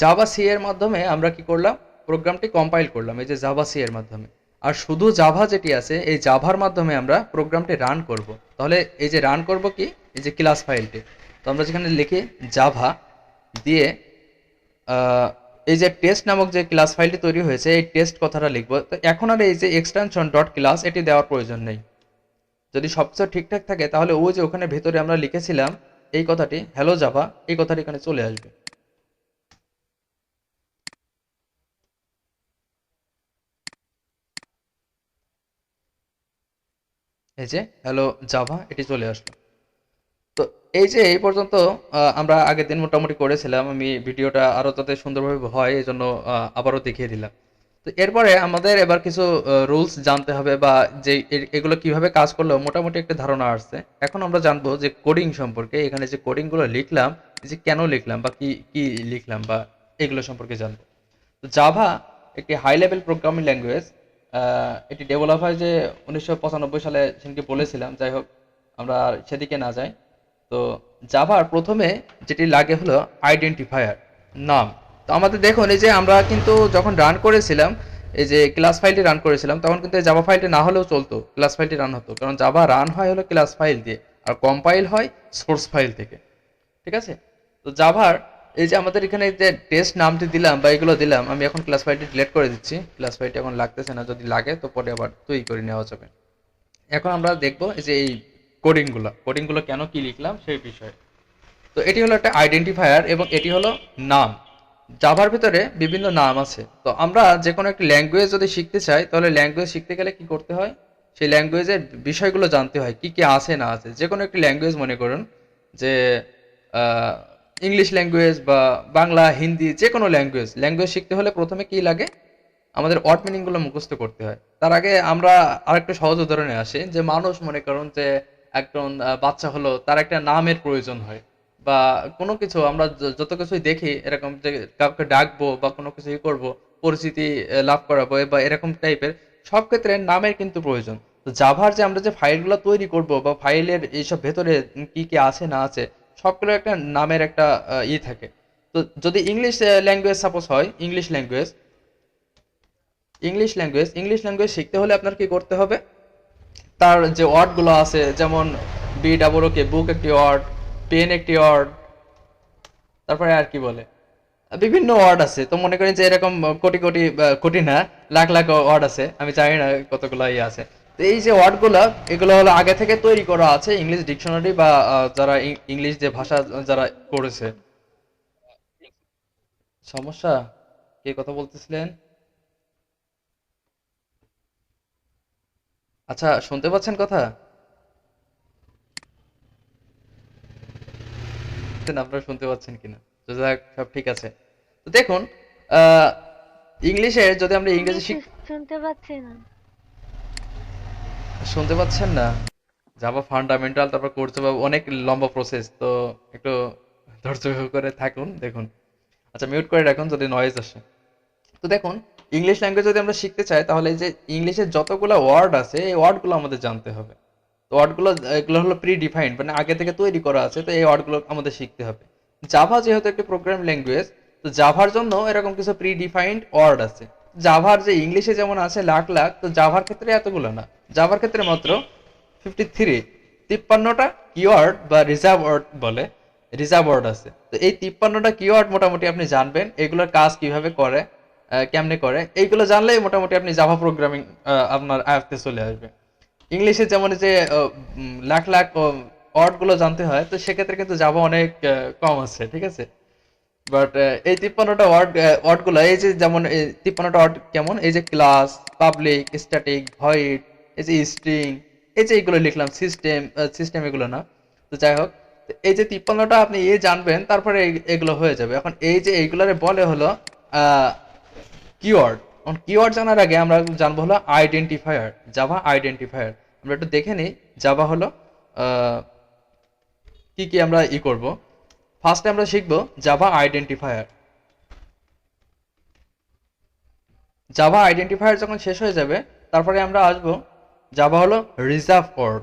A: জাভা সি এর মাধ্যমে আমরা কি করলাম, প্রোগ্রামটি কম্পাইল করলাম এই যে জাভা সি এর মাধ্যমে। আর শুধু জাভা যেটি আছে এই জাভার মাধ্যমে আমরা প্রোগ্রামটি রান করব। তাহলে এই যে রান করব কি, এই যে ক্লাস ফাইলটি, তো আমরা যেখানে লিখি জাভা দিয়ে এই যে টেস্ট নামক যে ক্লাস ফাইলটি তৈরি হয়েছে এই টেস্ট কথাটা লিখবো। তো এখন আর এই যে এক্সটেনশন ডট ক্লাস এটি দেওয়ার প্রয়োজন নেই। যদি সবকিছু ঠিকঠাক থাকে তাহলে ওই যে ওখানে ভেতরে আমরা লিখেছিলাম এই কথাটি, হ্যালো জাভা, এই কথাটি এখানে চলে আসবে। এই যে হ্যালো জাভা এটি চলে আসলো। তো এই যে এই পর্যন্ত আমরা আগের দিন মোটামুটি করেছিলাম, আমি ভিডিওটা আরো যাতে সুন্দরভাবে হয় এই জন্য আবারও দেখিয়ে দিলাম। তো এরপরে আমাদের এবার কিছু রুলস জানতে হবে, বা যে এগুলো কিভাবে কাজ করলো মোটামুটি একটা ধারণা আসছে। এখন আমরা জানবো যে কোডিং সম্পর্কে, এখানে যে কোডিং গুলো লিখলাম, যে কেন লিখলাম বা কি কি লিখলাম বা এগুলো সম্পর্কে জানবো। তো জাভা একটি হাই লেভেল প্রোগ্রামিং ল্যাঙ্গুয়েজ। এটি ডেভেলপ হয় যে 1995 সালে, সেদিনকে বলেছিলাম, যাই হোক আমরা আর সেদিকে না যাই। তো জাভার প্রথমে যেটি লাগে হলো আইডেন্টিফায়ার, নাম। তো আমাদের দেখুন এই যে আমরা কিন্তু যখন রান করেছিলাম, এই যে ক্লাস ফাইলটি রান করেছিলাম, তখন কিন্তু এই জাভা ফাইলটি না হলেও চলতো, ক্লাস ফাইলটি রান হতো, কারণ জাভা রান হয় হলো ক্লাস ফাইল দিয়ে আর কম্পাইল হয় সোর্স ফাইল থেকে। ঠিক আছে? তো জাভার এই যে আমাদের এখানে যে টেস্ট নামটি দিলাম বা এগুলো দিলাম, আমি এখন ক্লাস ফাইলটি ডিলিট করে দিচ্ছি, ক্লাস ফাইলটি এখন লাগতেছে না, যদি লাগে তো পরে আবার তৈরি করে নেওয়া যাবে। এখন আমরা দেখবো এই যে এই কোডিংগুলো কেন কি লিখলাম সেই বিষয়ে। তো এটি হলো একটা আইডেন্টিফায়ার এবং এটি হলো নাম। জাভার ভিতরে বিভিন্ন নাম আছে। তো আমরা যে কোনো একটি ল্যাঙ্গুয়েজ যদি শিখতে চাই, তাহলে ল্যাঙ্গুয়েজ শিখতে গেলে কি করতে হয়, সেই ল্যাঙ্গুয়েজের বিষয়গুলো জানতে হয়, কি কি আছে না আছে। যে কোনো একটি ল্যাঙ্গুয়েজ মনে করুন যে ইংলিশ ল্যাঙ্গুয়েজ বা বাংলা, হিন্দি, যে কোনো ল্যাঙ্গুয়েজ শিখতে হলে প্রথমে কি লাগে, আমাদের ওয়ার্ড মিনিং গুলো মুখস্থ করতে হয়। তার আগে আমরা আরেকটা সহজ উদাহরণে আসি, যে মানুষ মনে করুন যে একজন বাচ্চা হলো, তার একটা নামের প্রয়োজন হয়, বা কোনো কিছু আমরা যত কিছুই দেখি এরকম, যে কাউকে ডাকবো বা কোনো কিছু করব, পরিচিতি লাভ করাবো বা এরকম টাইপের, সব ক্ষেত্রে নামের কিন্তু প্রয়োজন। তো জাভার যে আমরা যে ফাইলগুলো তৈরি করব বা ফাইলের এইসব ভেতরে কি কি আছে না আছে, সবগুলো একটা নামের একটা থাকে। তো যদি ইংলিশ ল্যাঙ্গুয়েজ সাপোজ হয়, ইংলিশ ল্যাঙ্গুয়েজ শিখতে হলে আপনার কি করতে হবে, তার যে ওয়ার্ডগুলো আছে, যেমন বি ডাবল ওকে, বুক একটি ওয়ার্ড, পেন একটি ওয়ার্ড, তারপরে আর কি বলে, বিভিন্ন ওয়ার্ড আছে। তো মনে করেন যে এরকম কোটি কোটি কোটি না, লাখ লাখ ওয়ার্ড আছে, আমি জানি না কতগুলো ইয়ে আছে। তো এই যে ওয়ার্ডগুলো, এগুলো হলো আগে থেকে তৈরি করা আছে ইংলিশ ডিকশনারি বা যারা ইংলিশ যে ভাষা যারা করেছে। সমস্যা, কে কথা বলতেছিলেন? আচ্ছা শুনতে পাচ্ছেন কথা? আপনারা শুনতে পাচ্ছেন কিনা? তো যাক, সব ঠিক আছে। তো দেখুন, আহ ইংলিশে যদি আমরা
B: আমি
A: ইংরেজি
B: তো শুনতে পাচ্ছি না।
A: শুনতে পাচ্ছেন না? জাভা ফান্ডামেন্টাল, তারপর করতে পারবো, অনেক লম্বা প্রসেস, তো একটু ধৈর্য করে থাকুন, দেখুন। আচ্ছা মিউট করে রাখুন যদি নয়েজ আসে। তো দেখুন, ইংলিশ ল্যাঙ্গুয়েজ যদি আমরা শিখতে চাই, তাহলে এই যে ইংলিশের যতগুলো ওয়ার্ড আছে এই ওয়ার্ডগুলো আমাদের জানতে হবে। তো ওয়ার্ডগুলো এগুলো হলো প্রি ডিফাইন্ড, মানে আগে থেকে তৈরি করা আছে, তো এই ওয়ার্ডগুলো আমাদের শিখতে হবে। জাভা যেহেতু একটি প্রোগ্রামিং ল্যাঙ্গুয়েজ, তো জাভার জন্য এরকম কিছু প্রি ডিফাইন্ড ওয়ার্ড আছে। জাভার যে ইংলিশে যেমন আছে লাখ লাখ, তো জাভার ক্ষেত্রে এতগুলো না, জাভার ক্ষেত্রে মাত্র 53, 53টা কিওয়ার্ড বা রিজার্ভ ওয়ার্ড বলে, রিজার্ভ ওয়ার্ড আছে। তো এই 53টা কিওয়ার্ড মোটামুটি আপনি জানবেন, এগুলোর কাজ কিভাবে করে, কেমনে করে, এইগুলো জানলেই মোটামুটি আপনি জাভা প্রোগ্রামিং আপনার আয়ত্তে চলে আসবে। ইংলিশে যেমন যে লাখ লাখ ওয়ার্ড গুলো জানতে হয়, তো সেক্ষেত্রে কিন্তু জাভা অনেক কম আছে, ঠিক আছে। বাট এই 53টা ওয়ার্ড গুলো, এই যে যেমন 53টা ওয়ার্ড কেমন, এই যে ক্লাস, পাবলিক, স্ট্যাটিক, ভয়েড, এই যে স্ট্রিং, এই যে এইগুলো লিখলাম, সিস্টেম, সিস্টেম এগুলো না। তো যাই হোক, তো এই যে 53টা আপনি জানবেন, তারপরে এগুলো হয়ে যাবে। এখন এই যে এইগুলারে বলে হলো কিওয়ার্ড। এখন কিওয়ার্ড জানার আগে আমরা জানবো হলো আইডেন্টিফায়ার, জাভা আইডেন্টিফায়ার। আমরা একটু দেখে নিই জাভা হলো আহ, কি কি আমরা করব। ফার্স্টে আমরা শিখবো জাভা আইডেন্টিফায়ার। জাভা আইডেন্টিফায়ার যখন শেষ হয়ে যাবে, তারপরে আমরা আসবো জাভা হলো reserve word.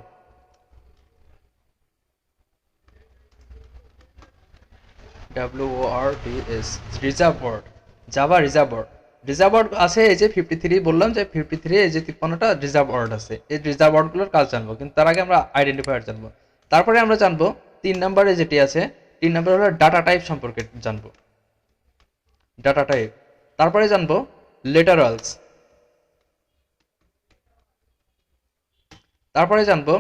A: WORDS, reserve word, Java reserve word. Reserve word আছে এই যে 53, বললাম যে 53, এই যে 53টা রিজার্ভ ওয়ার্ড আছে, এই রিজার্ভ ওয়ার্ডগুলোর কাজ জানবো, কিন্তু তার আগে আমরা আইডেন্টিফায়ার জানবো। তারপরে আমরা জানবো 3 নম্বরে যেটি আছে, 3 নম্বর হলো ডাটা টাইপ সম্পর্কে জানবো, ডাটা টাইপ। তারপরে জানবো লেটারালস। তারপরে জানবো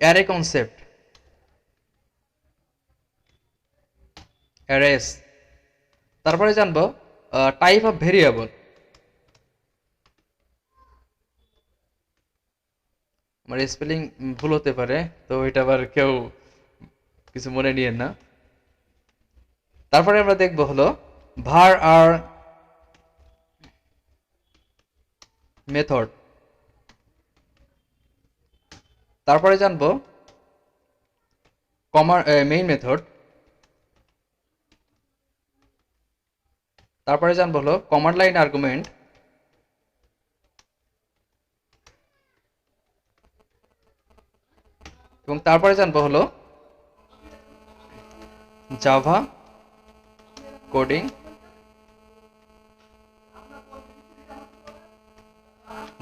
A: অ্যারে কনসেপ্ট, অ্যারেস। তারপরে জানবো টাইপ অফ ভেরিয়েবল। আমার স্পেলিং ভুল হতে পারে, তো এটা আবার কেউ কিছু মনে নিয়েন না। তারপরে আমরা দেখবো হলো var আর মেথড। তারপরে জানবো মেইন মেথড। তারপরে জানবো হলো কমান্ড লাইন আর্গুমেন্ট। এবং তারপরে জানবো হলো Java coding,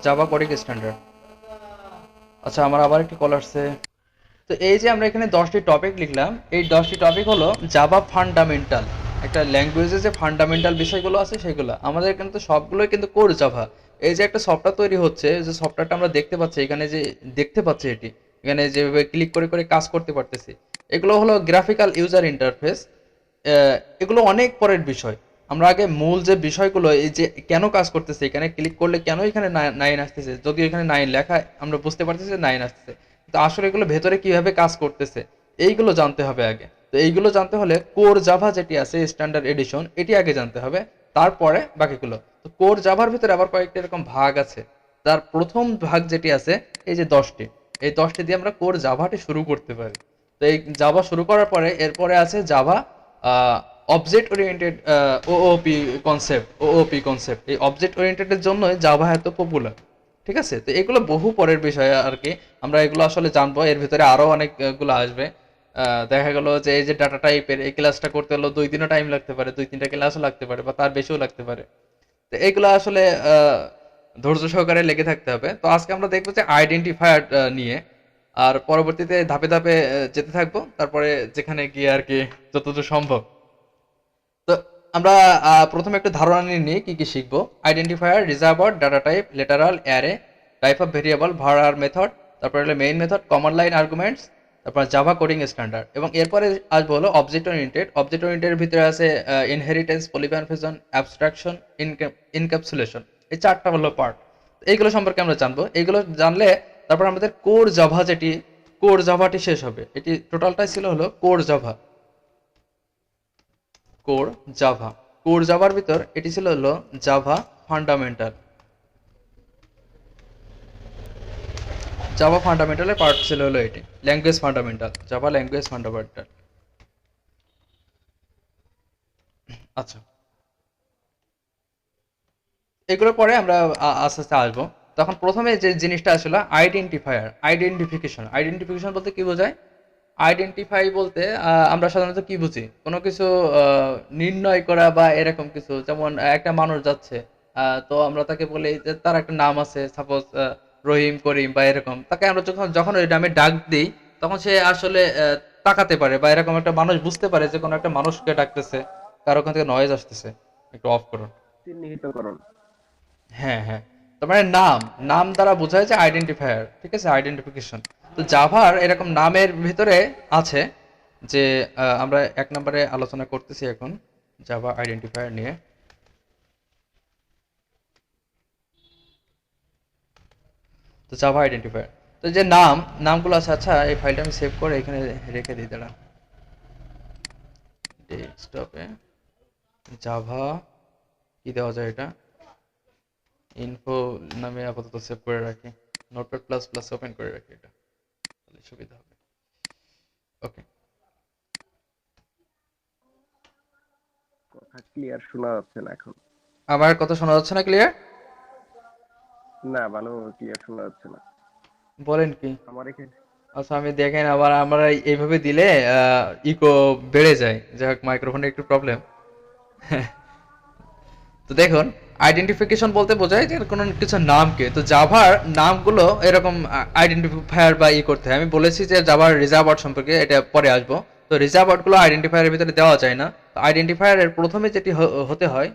A: Java coding standard. আচ্ছা, আমার আবার একটি কল আসছে। তো এই যে আমরা এখানে 10টি টপিক লিখলাম, এই 10টি টপিক হলো জাভা ফান্ডামেন্টাল। একটা ল্যাঙ্গুয়েজে যে ফান্ডামেন্টাল বিষয়গুলো আছে সেগুলো আমাদের কিন্তু সবগুলোই কিন্তু কোর জাভা। এই যে একটা সফটওয়্যার তৈরি হচ্ছে, যে সফটওয়্যারটা আমরা দেখতে পাচ্ছি এখানে, যে দেখতে পাচ্ছি এটি এখানে যেভাবে ক্লিক করে করে কাজ করতে পারতেছি, এগুলো হলো গ্রাফিক্যাল ইউজার ইন্টারফেস। এগুলো অনেক পরের বিষয়। আমরা আগে মূল যে বিষয়গুলো, এই যে কেন কাজ করতেছে, এখানে ক্লিক করলে কেন এখানে 9 আসতেছে, যদিও এখানে 9 লেখা, আমরা বুঝতে পারতেছি যে 9 আসতেছে, তো আসলে এগুলো ভেতরে কিভাবে কাজ করতেছে এইগুলো জানতে হবে আগে। তো এইগুলো জানতে হলে কোর জাভা যেটি আছে স্ট্যান্ডার্ড এডিশন, এটি আগে জানতে হবে, তারপরে বাকিগুলো। তো কোর জাভার ভিতরে আবার কয়েকটা এরকম ভাগ আছে। তার প্রথম ভাগ যেটি আছে, এই যে 10টি, এই 10টি দিয়ে আমরা কোর জাভাটি শুরু করতে পারি। তো এই জাভা শুরু করার পরে এরপরে আছে Java object oriented, OOP concept, OOP concept. এই অবজেক্ট ওরিয়েন্টেডের জন্যই জাভা এত পপুলার, ঠিক আছে। তো এগুলো বহু পরের বিষয় আর কি, আমরা এগুলো আসলে জানবো, এর ভিতরে আরো অনেকগুলো আসবে। দেখা গেল যে এই যে ডাটা টাইপের এই ক্লাসটা করতে হলো 2 দিনও টাইম লাগতে পারে, 2-3টা ক্লাসও লাগতে পারে, বা তার বেশিও লাগতে পারে। তো এগুলো আসলে ধৈর্য সহকারে লেগে থাকতে হবে। তো আজকে আমরা দেখবো যে আইডেন্টিফায়ার নিয়ে, আর পরবর্তীতে ধাপে ধাপে যেতে থাকবো, তারপরে যেখানে গিয়ে আর কি যতদূর সম্ভব। তো আমরা প্রথমে একটা ধারণা নিয়ে নিই কি কি শিখবো। Identifier, reserver, data type, literal, array, type of variable, var আর মেথড, তারপরে হলো main method, command line arguments, তারপর জাভা কোডিং স্ট্যান্ডার্ড। এবং এরপরে আসবো হলো অবজেক্ট ওরিয়েন্টেড। অবজেক্ট ওরিয়েন্টেড ভিতরে আছে ইনহেরিটেন্স, পলিমরফিজম, অ্যাবস্ট্রাকশন, ইনক্যাপসুলেশন। এই 4টা হলো পার্ট। এইগুলো সম্পর্কে আমরা জানবো। এইগুলো জানলে তারপর আমাদের কোর জাভা, যেটি কোর জাভাটি শেষ হবে। এটি টোটালটাই ছিল হলো core Java, core Java. Core জাভার ভিতর এটি ছিল হলো জাভা ফান্ডামেন্টাল। জাভা ফান্ডামেন্টালের পার্ট ছিল হলো এটি, language fundamental, Java language fundamental. আচ্ছা, এগুলোর পরে আমরা আস্তে আস্তে আসবো। তখন প্রথমে যে জিনিসটা আসলে আইডেন্টিফায়ার, আইডেন্টিফিকেশন বলতে কি বোঝায়? আইডেন্টিফাই বলতে আমরা সাধারণত কি বুঝি, কোনো কিছু নির্ণয় করা বা এরকম কিছু, যেমন একটা মানুষ যাচ্ছে, তো আমরা তাকে বলি যে তার একটা নাম আছে, সাপোজ রহিম, করিম বা এরকম, তাকে আমরা যখন যখন ওই নামে ডাক দিই তখন সে আসলে তাকাতে পারে বা এরকম একটা মানুষ বুঝতে পারে যে কোনো একটা মানুষকে ডাকতেছে, কারো ওখান থেকে নয়েজ আসতেছে। একটু অফ করুন।
B: চিহ্নিতকরণ।
A: হ্যাঁ, হ্যাঁ। তার মানে নাম, নাম দ্বারা বোঝায় যে আইডেন্টিফায়ার, ঠিক আছে? আইডেন্টিফিকেশন। তো জাভার এরকম নামের ভিতরে আছে যে আমরা ১ নম্বরে আলোচনা করতেছি এখন জাভা আইডেন্টিফায়ার নিয়ে। তো জাভা আইডেন্টিফায়ার, তো যে নামগুলো আছে, আচ্ছা এই ফাইলটা আমি সেভ করে এখানে রেখে দিই, দাঁড়া। ডেস্কটপে জাভা কি দেওয়া যায়, এটা ইনফো নামে আপাতত সেভ করে রাখি, নোটপ্যাড প্লাস প্লাস ওপেন করে রাখি, এটা তাহলে সুবিধা হবে। ওকে।
B: কথা ক্লিয়ার শোনা যাচ্ছে না এখন।
A: আমার কথা শোনা যাচ্ছে না ক্লিয়ার?
B: না, ভালো ক্লিয়ার শোনা যাচ্ছে না।
A: বলেন কি?
B: আমার এখানে
A: আচ্ছা আমি দেখেন, আবার আমরা এইভাবে দিলে ইকো বেড়ে যায়, যাই হোক মাইক্রোফোনের একটু প্রবলেম। তো দেখুন, আইডেন্টিফিকেশন বলতে বোঝায় যে কোনো কিছু নামকে, তো জাভার নামগুলো এরকম আইডেন্টিফায়ার বা করতে হয়। আমি বলেছি যে জাভার রিজার্ভ ওয়ার্ড সম্পর্কে, এটা পরে আসবো। তো রিজার্ভ ওয়ার্ডগুলো আইডেন্টিফায়ারের ভিতরে দেওয়া যায় না। তো আইডেন্টিফায়ারের প্রথমে যেটি হতে হয়,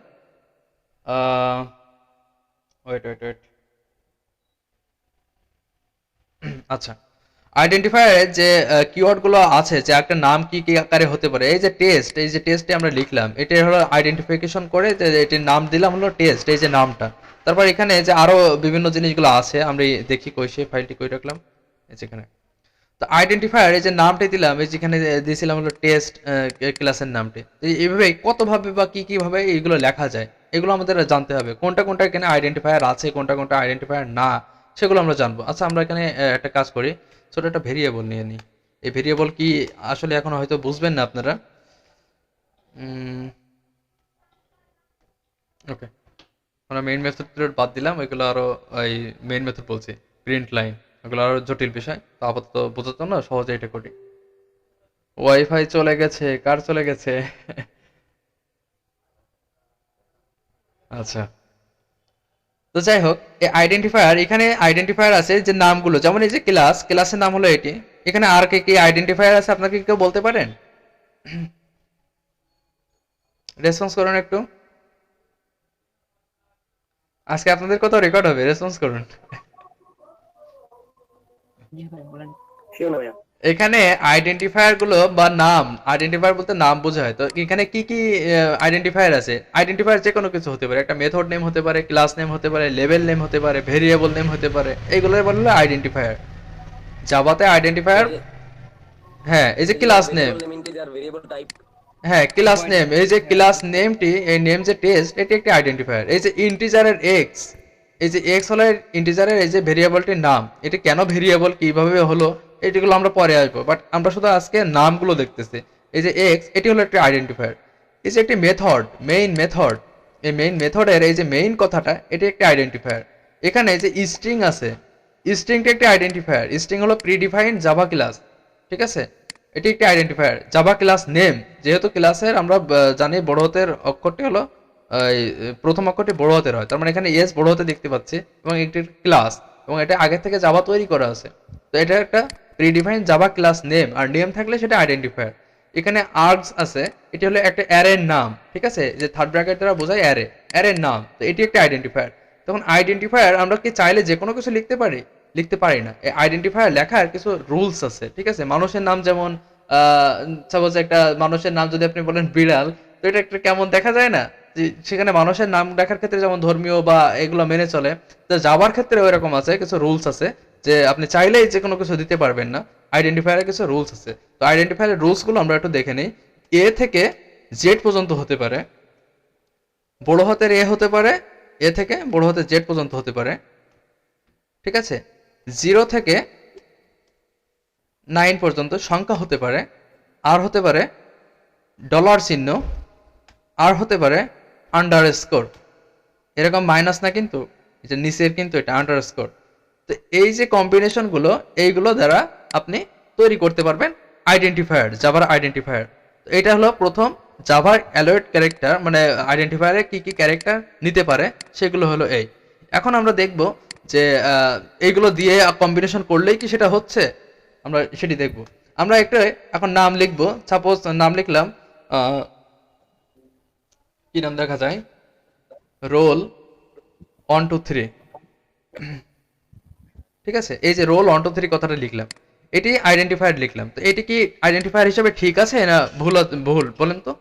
A: ওয়েট ওয়েট ওয়েট, আচ্ছা, আইডেন্টিফায়ারের যে কিওয়ার্ড গুলো আছে, যে একটা নাম কি কি আকারে হতে পারে, এই যে টেস্ট, এই যে টেস্টে আমরা লিখলাম, এটা হলো আইডেন্টিফিকেশন করে যে এটির নাম দিলাম হলো টেস্ট, এই যে নামটা। তারপর এখানে যে আরো বিভিন্ন জিনিসগুলো আছে, আমরা দেখি কই, সে ফাইলটি কই রাখলাম, এই যেখানে। তো আইডেন্টিফায়ার এই যে নামটি দিলাম, এই যেখানে দিয়েছিলাম হলো টেস্ট ক্লাসের নামটি। এইভাবে কত ভাবে বা কি কি ভাবে এইগুলো লেখা যায়, এগুলো আমাদের জানতে হবে, কোনটা কোনটা এখানে আইডেন্টিফায়ার আছে, কোনটা কোনটা আইডেন্টিফায়ার না, সেগুলো আমরা জানবো। আচ্ছা আমরা এখানে একটা কাজ করি, ছোট একটা ভেরিয়েবল নিয়ে নিই। এই ভেরিয়েবল কি আসলে এখন হয়তো বুঝবেন না আপনারা। ওকে, আমরা মেইন মেথড বাদ দিলাম, ওইগুলো আরো ওই মেইন মেথড বলছি, প্রিন্ট লাইন, ওগুলো আরো জটিল বিষয়, তো আপাতত বোঝার জন্য সহজে এটা করি। ওয়াইফাই চলে গেছে, কার চলে গেছে? আচ্ছা, তো যাই হোক, এই আইডেন্টিফায়ার, এখানে আইডেন্টিফায়ার আছে যে নামগুলো, যেমন এই যে ক্লাস, ক্লাসের নাম হলো এটি। এখানে আর কে কি আইডেন্টিফায়ার আছে, আপনাকে কেউ বলতে পারেন? রেসপন্স করুন একটু, আজকে আপনাদের কত রেকর্ড হবে, রেসপন্স করুন।
B: শিও না ভাইয়া।
A: এখানে আইডেন্টিফায়ার গুলো বা নাম, আইডেন্টিফায়ার বলতে নাম বোঝায়, তো এখানে কি কি আইডেন্টিফায়ার আছে? আইডেন্টিফায়ার যে কোনো কিছু হতে পারে, একটা মেথড নেম হতে পারে, ক্লাস নেম হতে পারে, লেভেল নেম হতে পারে, ভেরিয়েবল নেম হতে পারে, এইগুলোর বলা হলো আইডেন্টিফায়ার। জাভাতে আইডেন্টিফায়ার, হ্যাঁ এই যে class name,
B: variable name, integer, variable type.
A: হ্যাঁ ক্লাস নেম, এই যে ক্লাস নেমটি, এই নেম যে টেস্ট, এটি একটি আইডেন্টিফায়ার। এই যে ইন্টিজারের এক্স, এই যে এক্স হলো ইন্টিজারের এই যে ভেরিয়েবলটির নাম, এটি কেন ভেরিয়েবল, কিভাবে হলো, এটিগুলো আমরা পরে আসবো, বাট আমরা শুধু আজকে নামগুলো দেখতেছি। এই যে এক্স, এটি হলো একটি আইডেন্টিফায়ার। এই যে একটি মেথড, মেইন মেথড, এই মেইন মেথডের এই যে মেইন কথাটা, এটি একটি আইডেন্টিফায়ার। এখানে যে স্ট্রিং আছে, স্ট্রিংটা একটি আইডেন্টিফায়ার। স্ট্রিং হলো প্রিডিফাইন্ড জাভা ক্লাস, ঠিক আছে? এটি একটি আইডেন্টিফায়ার। জাভা ক্লাস নেম, যেহেতু ক্লাসের আমরা জানি বড় হাতের অক্ষরটি হলো প্রথম অক্ষরটি বড় হাতের হয়, তার মানে এখানে এস বড় হাতে দেখতে পাচ্ছি, এবং একটি ক্লাস, এবং এটা আগে থেকে জাভা তৈরি করা আছে। তো এটা একটা প্রিডিফাইন্ড জাভা ক্লাস নেম, আর নেম থাকলে সেটা আইডেন্টিফায়ার। এখানে আর্গস আছে, এটি হলো একটা অ্যারের নাম, ঠিক আছে? যে থার্ড ব্র্যাকেট দ্বারা বোঝায় অ্যারে, অ্যারের নাম, তো এটি একটা আইডেন্টিফায়ার। তখন আইডেন্টিফায়ার আমরা কি চাইলে যে কোনো কিছু লিখতে পারি? লিখতে পারি না। এই আইডেন্টিফায়ার লেখার কিছু রুলস আছে, ঠিক আছে? মানুষের নাম যেমন সাপোজ একটা মানুষের নাম যদি আপনি বলেন বিড়াল, তো এটা একটা কেমন দেখা যায় না? যে সেখানে মানুষের নাম লেখার ক্ষেত্রে যেমন ধর্মীয় বা এগুলো মেনে চলে, তো যাবার ক্ষেত্রে ওইরকম আছে, কিছু রুলস আছে, যে আপনি চাইলেই যে কোনো কিছু দিতে পারবেন না। আইডেন্টিফায়ারের কিছু রুলস আছে, তো আইডেন্টিফায়ারের রুলস গুলো আমরা একটু দেখে নিই। এ থেকে জেড পর্যন্ত হতে পারে, বড় হাতের এ হতে পারে, এ থেকে বড় হাতের জেড পর্যন্ত হতে পারে, ঠিক আছে? 0 থেকে 9 পর্যন্ত সংখ্যা হতে পারে, আর হতে পারে ডলার চিহ্ন, আর হতে পারে আন্ডার স্কোর, এরকম মাইনাস না কিন্তু, এই যে নিচের কিন্তু এটা আন্ডারস্কোর। তো এই যে কম্বিনেশন গুলো, এইগুলো দ্বারা আপনি তৈরি করতে পারবেন আইডেন্টিফায়ার, জাভার আইডেন্টিফায়ার। তো এটা হলো প্রথম জাভার অ্যালোয়েড ক্যারেক্টার, মানে আইডেন্টিফায়ারে কি কি ক্যারেক্টার নিতে পারে সেগুলো হলো এই। এখন আমরা দেখব যে এইগুলো দিয়ে কম্বিনেশন করলেই কি সেটা হচ্ছে, আমরা সেটি দেখব। আমরা একটা এখন নাম লিখবো, সাপোজ নাম লিখলাম কি নাম দেখা যায়, রোল 1 2 3। ঠিক আছে, এই যে রোল 1 2 3 কথাটা লিখলাম, এটি আইডেন্টিফায়ার লিখলাম। তো এটি কি আইডেন্টিফায়ার হিসেবে ঠিক আছে না ভুল? ভুল বলেন তো?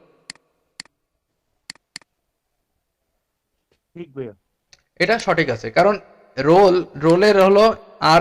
C: ঠিক ভাইয়া।
A: এটা সঠিক আছে, কারণ রোলের হলো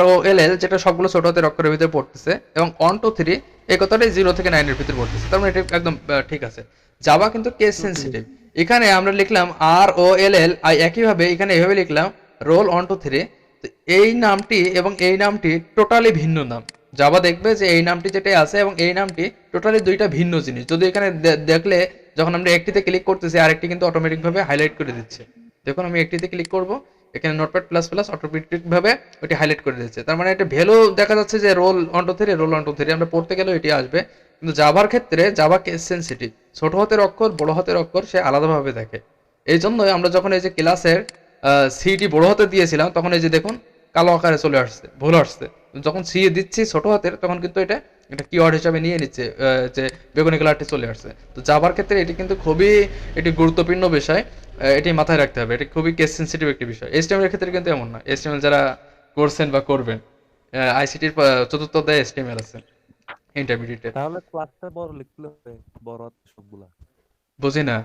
A: ROLL, যেটা সবগুলো ছোট হাতের অক্ষরের ভিতরে পড়তেছে, এবং 1 2 3 এই কথাটাই 0 থেকে 9 এর ভিতরে পড়তেছে, তার মানে এটা একদম ঠিক আছে। জাভা কিন্তু কেস সেন্সিটিভ। এখানে আমরা লিখলাম ROLL, একইভাবে এখানে এভাবে লিখলাম রোল 1 2 3। তো এই নামটি এবং এই নামটি টোটালি ভিন্ন নাম। জাভা দেখবে যে এই নামটি যেটা আছে এবং এই নামটি টোটালি দুইটা ভিন্ন জিনিস। যদি এখানে দেখলে যখন আমরা একটিতে ক্লিক করতেছি, আরেকটি কিন্তু অটোমেটিক ভাবে হাইলাইট করে দিচ্ছে। দেখুন আমি একটিতে ক্লিক করব, এখানে নোটপ্যাড প্লাস প্লাস অটোমেটিক ভাবে ওটি হাইলাইট করে দিচ্ছে। তার মানে এটা ভ্যালু দেখা যাচ্ছে যে রোল 1 2 3 আমরা পড়তে গেলেও এটি আসবে। কিন্তু জাভার ক্ষেত্রে জাভা কেস সেন্সিটিভ, ছোট হাতের অক্ষর বড় হাতের অক্ষর সে আলাদাভাবে দেখে। এই জন্যই আমরা যখন এই যে ক্লাসের সিটি বড় হাতে দিয়েছিলাম, তখন এই যে দেখুন কালো আকারে চলে আসছে, ভুল আসছে। যখন সি দিচ্ছি ছোট হাতের, তখন কিন্তু এটা এটা কিওয়ার্ড হিসাবে নিয়ে নিচ্ছে, যে বেগুনি কালারটি চলে আসছে। তো জাভার ক্ষেত্রে এটি কিন্তু খুবই এটি গুরুত্বপূর্ণ বিষয়, এটি মাথায় রাখতে হবে। এটি খুবই কেস সেন্সিটিভ একটি বিষয়। HTML এর ক্ষেত্রে কিন্তু এমন না। HTML যারা করছেন বা করবেন, আইসিটির চতুর্থ অধ্যায়ে HTML আছে ইন্টারমিডিয়েটে।
C: তাহলে ক্লাসটা বড় লিখলে হবে, বড় হাতের সবগুলা।
A: বুঝি না।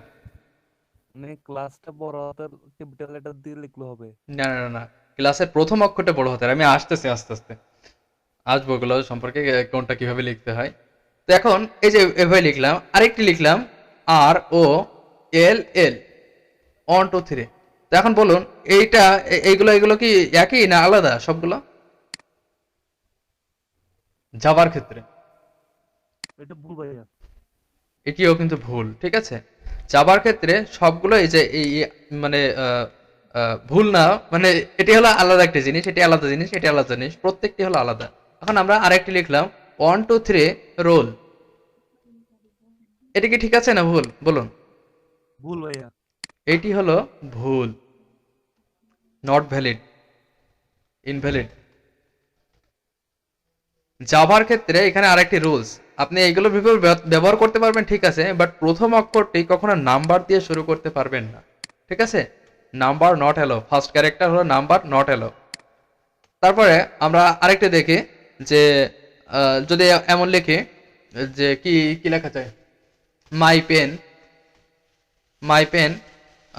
C: মানে ক্লাসটা বড় হাতের ক্যাপিটাল লেটার দিয়ে লিখলে হবে।
A: না না না না, ক্লাসের প্রথম অক্ষরটা বড় হাতের। আমি আসতেছি আস্তে আস্তে, আসবো ওগুলো সম্পর্কে, কোনটা কিভাবে লিখতে হয়। তো এখন এই যে এভাবে লিখলাম, আরেকটি লিখলাম ROLL 1 2 3। তো এখন বলুন এইটা এইগুলো এগুলো কি একই না আলাদা সবগুলো জাভার ক্ষেত্রে?
C: এটা ভুল ভাইয়া।
A: এটিও কিন্তু ভুল, ঠিক আছে। জাভার ক্ষেত্রে সবগুলো এই যে মানে ভুল না, মানে এটি হলো আলাদা একটা জিনিস, এটি আলাদা জিনিস, এটি আলাদা জিনিস, প্রত্যেকটি হলো আলাদা। এখন আমরা আরেকটি লিখলাম 1 2 3 রোল। এটা কি ঠিক আছে না ভুল বলুন?
C: ভুল ভাইয়া।
A: এটি হলো ভুল, নট ভ্যালিড, ইনভ্যালিড। জাভার ক্ষেত্রে এখানে আরেকটি রুলস, আপনি এগুলো ব্যবহার করতে পারবেন, ঠিক আছে, বাট প্রথম অক্ষরটি কখনো নাম্বার দিয়ে শুরু করতে পারবেন না, ঠিক আছে। নাম্বার নট এলো, ফার্স্ট ক্যারেক্টার হলো নাম্বার, নট এলো। তারপরে আমরা আরেকটা দেখি যে যদি এমন লিখি যে কি কি লেখা যায়, মাই পেন, মাই পেন @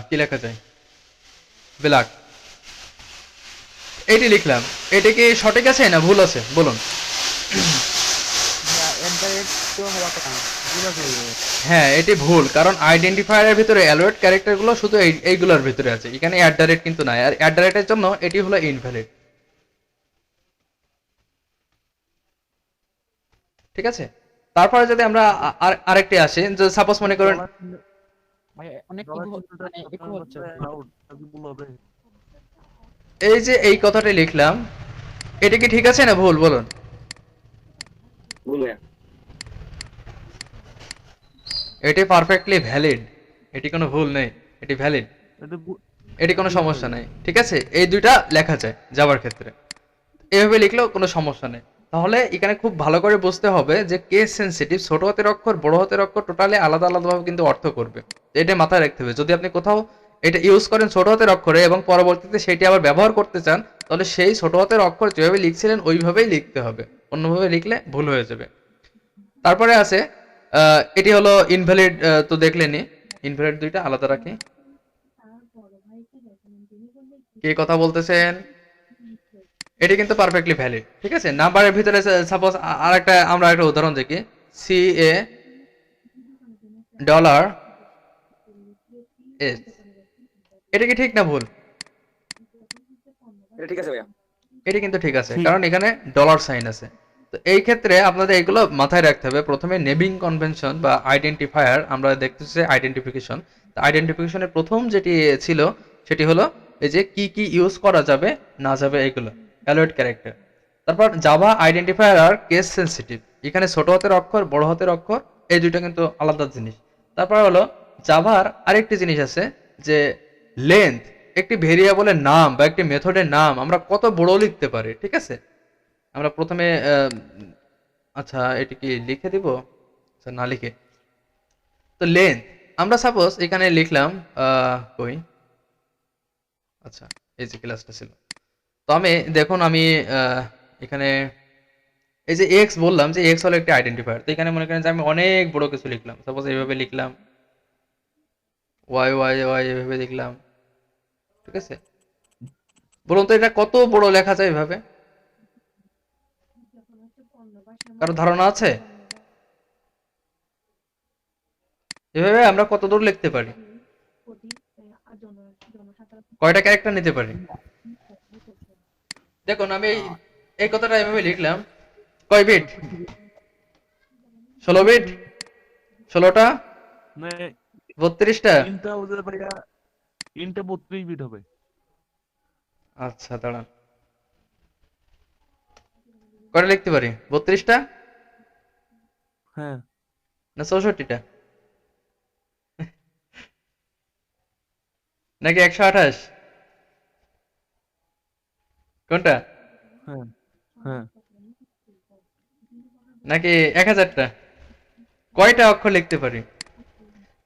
A: কি লেখা যায়, ব্ল্যাক। এটি লিখলাম, এটি কি সঠিক আছে না ভুল আছে বলুন? হ্যাঁ, এটি ভুল, কারণ আইডেন্টিফায়ারের ভিতরে অ্যালোয়েড ক্যারেক্টারগুলো শুধু এইগুলোর ভিতরে আছে, এখানে কিন্তু নাই, আর এর জন্য এটি হলো ইনভ্যালিড, ঠিক আছে। তারপরে যদি আমরা আরেকটি আসি, যে সাপোজ মনে করেন
D: ভাই অনেক মানে ইকো হচ্ছে।
C: ভুল হবে।
A: এই যে এই কথাটি লিখলাম, এটা কি ঠিক আছে না ভুল বলুন?
B: ভুল ভাইয়া।
A: এটি পারফেক্টলি ভ্যালিড, এটি কোনো ভুল নেই, এটি ভ্যালিড,
C: এটা
A: এটি কোনো সমস্যা নেই, ঠিক আছে। এই দুইটা লেখা যায় জাভার ক্ষেত্রে, এভাবে লিখলেও কোনো সমস্যা নেই। তাহলে এখানে খুব ভালো করে বুঝতে হবে যে কেস সেন্সিটিভ, ছোট হাতের অক্ষর বড় হাতের অক্ষর টোটালি আলাদা আলাদাভাবে কিন্তু অর্থ করবে, এটা মাথায় রাখতে হবে। যদি আপনি কোথাও এটা ইউজ করেন ছোট হাতের অক্ষরে এবং পরবর্তীতে সেটি আবার ব্যবহার করতে চান, তাহলে সেই ছোট হাতের অক্ষর যেভাবে লিখছিলেন ওইভাবেই লিখতে হবে, অন্যভাবে লিখলে ভুল হয়ে যাবে। তারপরে আছে এটি হলো ইনভ্যালিড, তো দেখলেনি, ইনভ্যালিড দুইটা আলাদা রাখি। কে কথা বলতেছেন? এটি কিন্তু পারফেক্টলি ভ্যালিড, ঠিক আছে। নাম্বারের ভিতরে সাপোজ আরেকটা আমরা একটা উদাহরণ দেখি, $, এটা কি ঠিক না ভুল?
B: এটা ঠিক আছে ভাইয়া।
A: এটি কিন্তু ঠিক আছে, কারণ এখানে $সাইন আছে। তো এই ক্ষেত্রে আপনাদের এগুলো মাথায় রাখতে হবে। প্রথমে নেমিং কনভেনশন বা আইডেন্টিফায়ার, আমরা দেখতেছি আইডেন্টিফিকেশন, আইডেন্টিফিকেশনের প্রথম যেটি ছিল সেটি হলো এই যে কি কি ইউজ করা যাবে না যাবে এগুলো, অ্যালোয়েড ক্যারেক্টার। তারপর জাভা আইডেন্টিফায়ার আর কেস সেনসিটিভ, এখানে ছোট হাতের অক্ষর বড় হাতের অক্ষর এই দুইটা কিন্তু আলাদা জিনিস। তারপর হলো জাভার আরেকটি জিনিস আছে যে লেন্থ, একটি ভেরিয়েবলের নাম বা একটি মেথডের নাম আমরা কত বড় লিখতে পারি, ঠিক আছে। আমরা প্রথমে আচ্ছা এটি কি লিখে দিব, আচ্ছা না লিখে, তো লেন্থ আমরা সাপোজ এখানে লিখলাম কই, আচ্ছা এই যে ক্লাসটা ছিল, তো আমি দেখুন আমি এখানে এই যে এক্স বললাম যে এক্স হলো একটি আইডেন্টিফায়ার, তো এখানে মনে করেন যে আমি অনেক বড় কিছু লিখলাম, সাপোজ এইভাবে লিখলাম, ওয়াই ওয়াই ওয়াই এভাবে লিখলাম, ঠিক আছে। বলুন তো এটা কত বড় লেখা যায় এভাবে, কারো ধারণা আছে? এভাবে আমরা কত দূর লিখতে পারি, কয়টা ক্যারেক্টার নিতে পারি? দেখুন আমি এই কথাটা এভাবে লিখলাম, কয় বিট? 16 বিট, 16টা,
C: মানে
A: 32টা?
C: ইনটা হতে পারে, ইনটা 32 বিট হবে।
A: আচ্ছা দাঁড়ান, কয়টা লিখতে পারি? 32টা
C: হ্যাঁ,
A: না 64টা নাকি 128? কোনটা?
C: হ্যাঁ, হ্যাঁ।
A: নাকি 1000টা? কয়টা অক্ষর লিখতে পারি?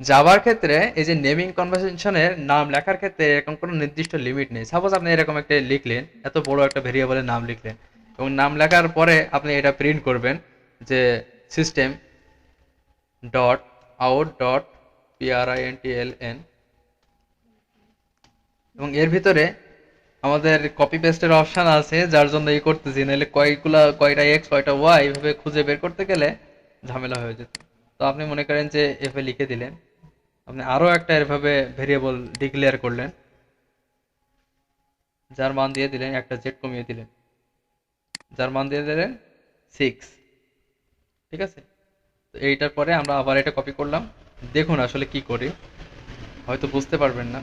A: জাভার ক্ষেত্রে এই যে নেমিং কনভেনশনের নাম লেখার ক্ষেত্রে এরকম কোনো নির্দিষ্ট লিমিট নেই। সাপোজ আপনি এরকম একটা লিখলেন, এত বড় একটা ভেরিয়েবলের নাম লিখলেন, এবং নাম লেখার পরে আপনি এটা প্রিন্ট করবেন যে system dot out dot println, এবং এর ভিতরে আমাদের কপি পেস্টের অপশন আছে, যার জন্য এই করতেছি, নাহলে কয়টা এক্স কয়টা ওয়াই এইভাবে খুঁজে বের করতে গেলে ঝামেলা হয়ে যেত। তো আপনি মনে করেন যে এভাবে লিখে দিলেন, আপনি আরো একটা এভাবে ভেরিয়েবল ডিক্লেয়ার করলেন, যার মান দিয়ে দিলেন একটা জেড কমিয়ে দিলেন, যার মান দিয়ে দিলেন 6, ঠিক আছে। তো এইটার পরে আমরা আবার এটা কপি করলাম, দেখুন আসলে কি করি, হয়তো বুঝতে পারবেন না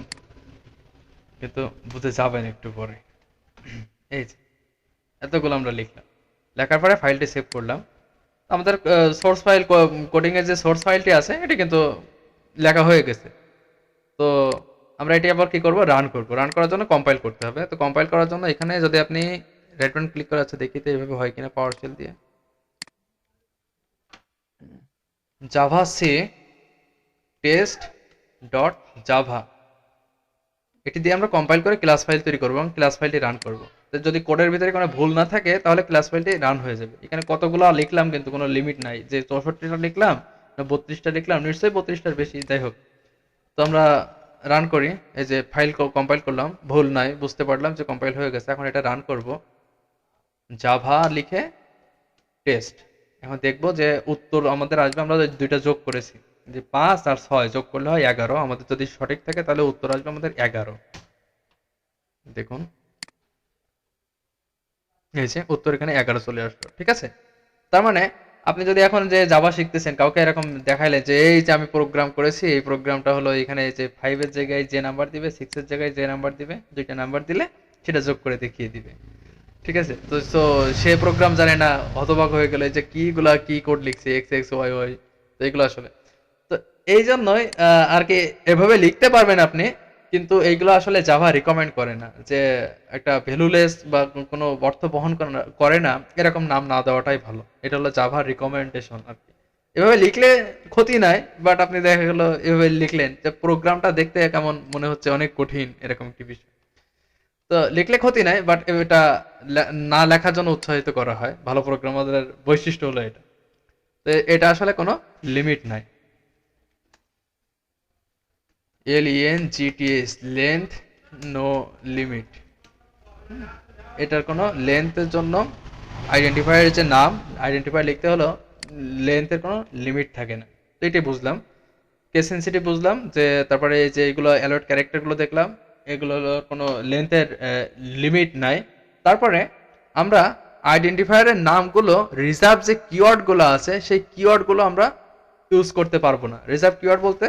A: কিন্তু বুঝে যাবেন একটু পরে। এই যে এতগুলো আমরা লিখলাম, লেখার পরে ফাইলটি সেভ করলাম, আমাদের সোর্স ফাইল, কোডিং এর যে সোর্স ফাইলটি আছে এটি কিন্তু লেখা হয়ে গেছে। তো আমরা এটি আবার কি করব, রান করব। রান করার জন্য কম্পাইল করতে হবে। তো কম্পাইল করার জন্য এখানে যদি আপনি রাইট বাটন ক্লিক করে, আছে দেখি তো এইভাবে হয় কিনা, পাওয়ার শেল দিয়ে Java C test dot Java, এটি দিয়ে আমরা কম্পাইল করে ক্লাস ফাইল তৈরি করবো এবং ক্লাস ফাইলটি রান করব। তো যদি কোডের ভিতরে কোনো ভুল না থাকে তাহলে ক্লাস ফাইলটি রান হয়ে যাবে। এখানে কতগুলো লিখলাম কিন্তু কোনো লিমিট নাই যে 64টা লিখলাম না 32টা লিখলাম, নিশ্চয়ই 32টার বেশি, যাই হোক। তো আমরা রান করি, এই যে ফাইল কম্পাইল করলাম, ভুল নাই, বুঝতে পারলাম যে কম্পাইল হয়ে গেছে। এখন এটা রান করব, জাভা লিখে টেস্ট, এখন দেখবো যে উত্তর আমাদের আসবে। আমরা দুইটা যোগ করেছি, যে 5 আর 6 যোগ করলে হয় 11, আমাদের যদি সঠিক থাকে তাহলে উত্তর আসবে আমাদের 11। দেখুন এই যে উত্তর এখানে 11 চলে আসলো, ঠিক আছে। তার মানে আপনি যদি এখন যে জাভা শিখতেছেন, কাউকে এরকম দেখাইলেন যে এই যে আমি প্রোগ্রাম করেছি, এই প্রোগ্রামটা হলো এখানে যে 5 এর জায়গায় যে নাম্বার দিবে, 6 এর জায়গায় যে নাম্বার দিবে, দুইটা নাম্বার দিলে সেটা যোগ করে দেখিয়ে দিবে, ঠিক আছে। তো তো সে প্রোগ্রাম জানে না, হতবাক হয়ে গেল যে কি কোড লিখছে, এক্স এক্স ওয়াই ওয়াই, তো এগুলো আসলে, তো এই জন্যই আর কি এভাবে লিখতে পারবেন আপনি, কিন্তু এইগুলো আসলে জাভা রিকমেন্ড করে না, যে একটা ভ্যালুলেস বা কোনো অর্থ বহন করে না এরকম নাম না দেওয়াটাই ভালো। এটা হলো জাভার রিকমেন্ডেশন আর কি। এভাবে লিখলে ক্ষতি নাই, বাট আপনি দেখা গেল এভাবে লিখলেন যে প্রোগ্রামটা দেখতে কেমন মনে হচ্ছে, অনেক কঠিন এরকম একটি বিষয়। তো লিখলে ক্ষতি নাই, বাট এটা না লেখার জন্য উৎসাহিত করা হয়, ভালো প্রোগ্রামারদের বৈশিষ্ট্য হলো এটা। তো এটা আসলে কোনো লিমিট নাই। LENGTS, লেন্থ নো লিমিট, এটার কোনো লেন্থের জন্য আইডেন্টিফায়ার যে নাম, আইডেন্টিফায়ার লিখতে হলো লেন্থের কোনো লিমিট থাকে না। তো এটাই বুঝলাম, কেস সেনসিটিভ বুঝলাম, যে তারপরে এই যে এগুলো অ্যালার্ট ক্যারেক্টারগুলো দেখলাম, এগুলো কোনো লেন্থের লিমিট নাই। তারপরে আমরা আইডেন্টিফায়ারের নামগুলো রিজার্ভ যে কিওয়ার্ডগুলো আছে সেই কিওয়ার্ডগুলো আমরা ইউজ করতে পারবো না। রিজার্ভ কিওয়ার্ড বলতে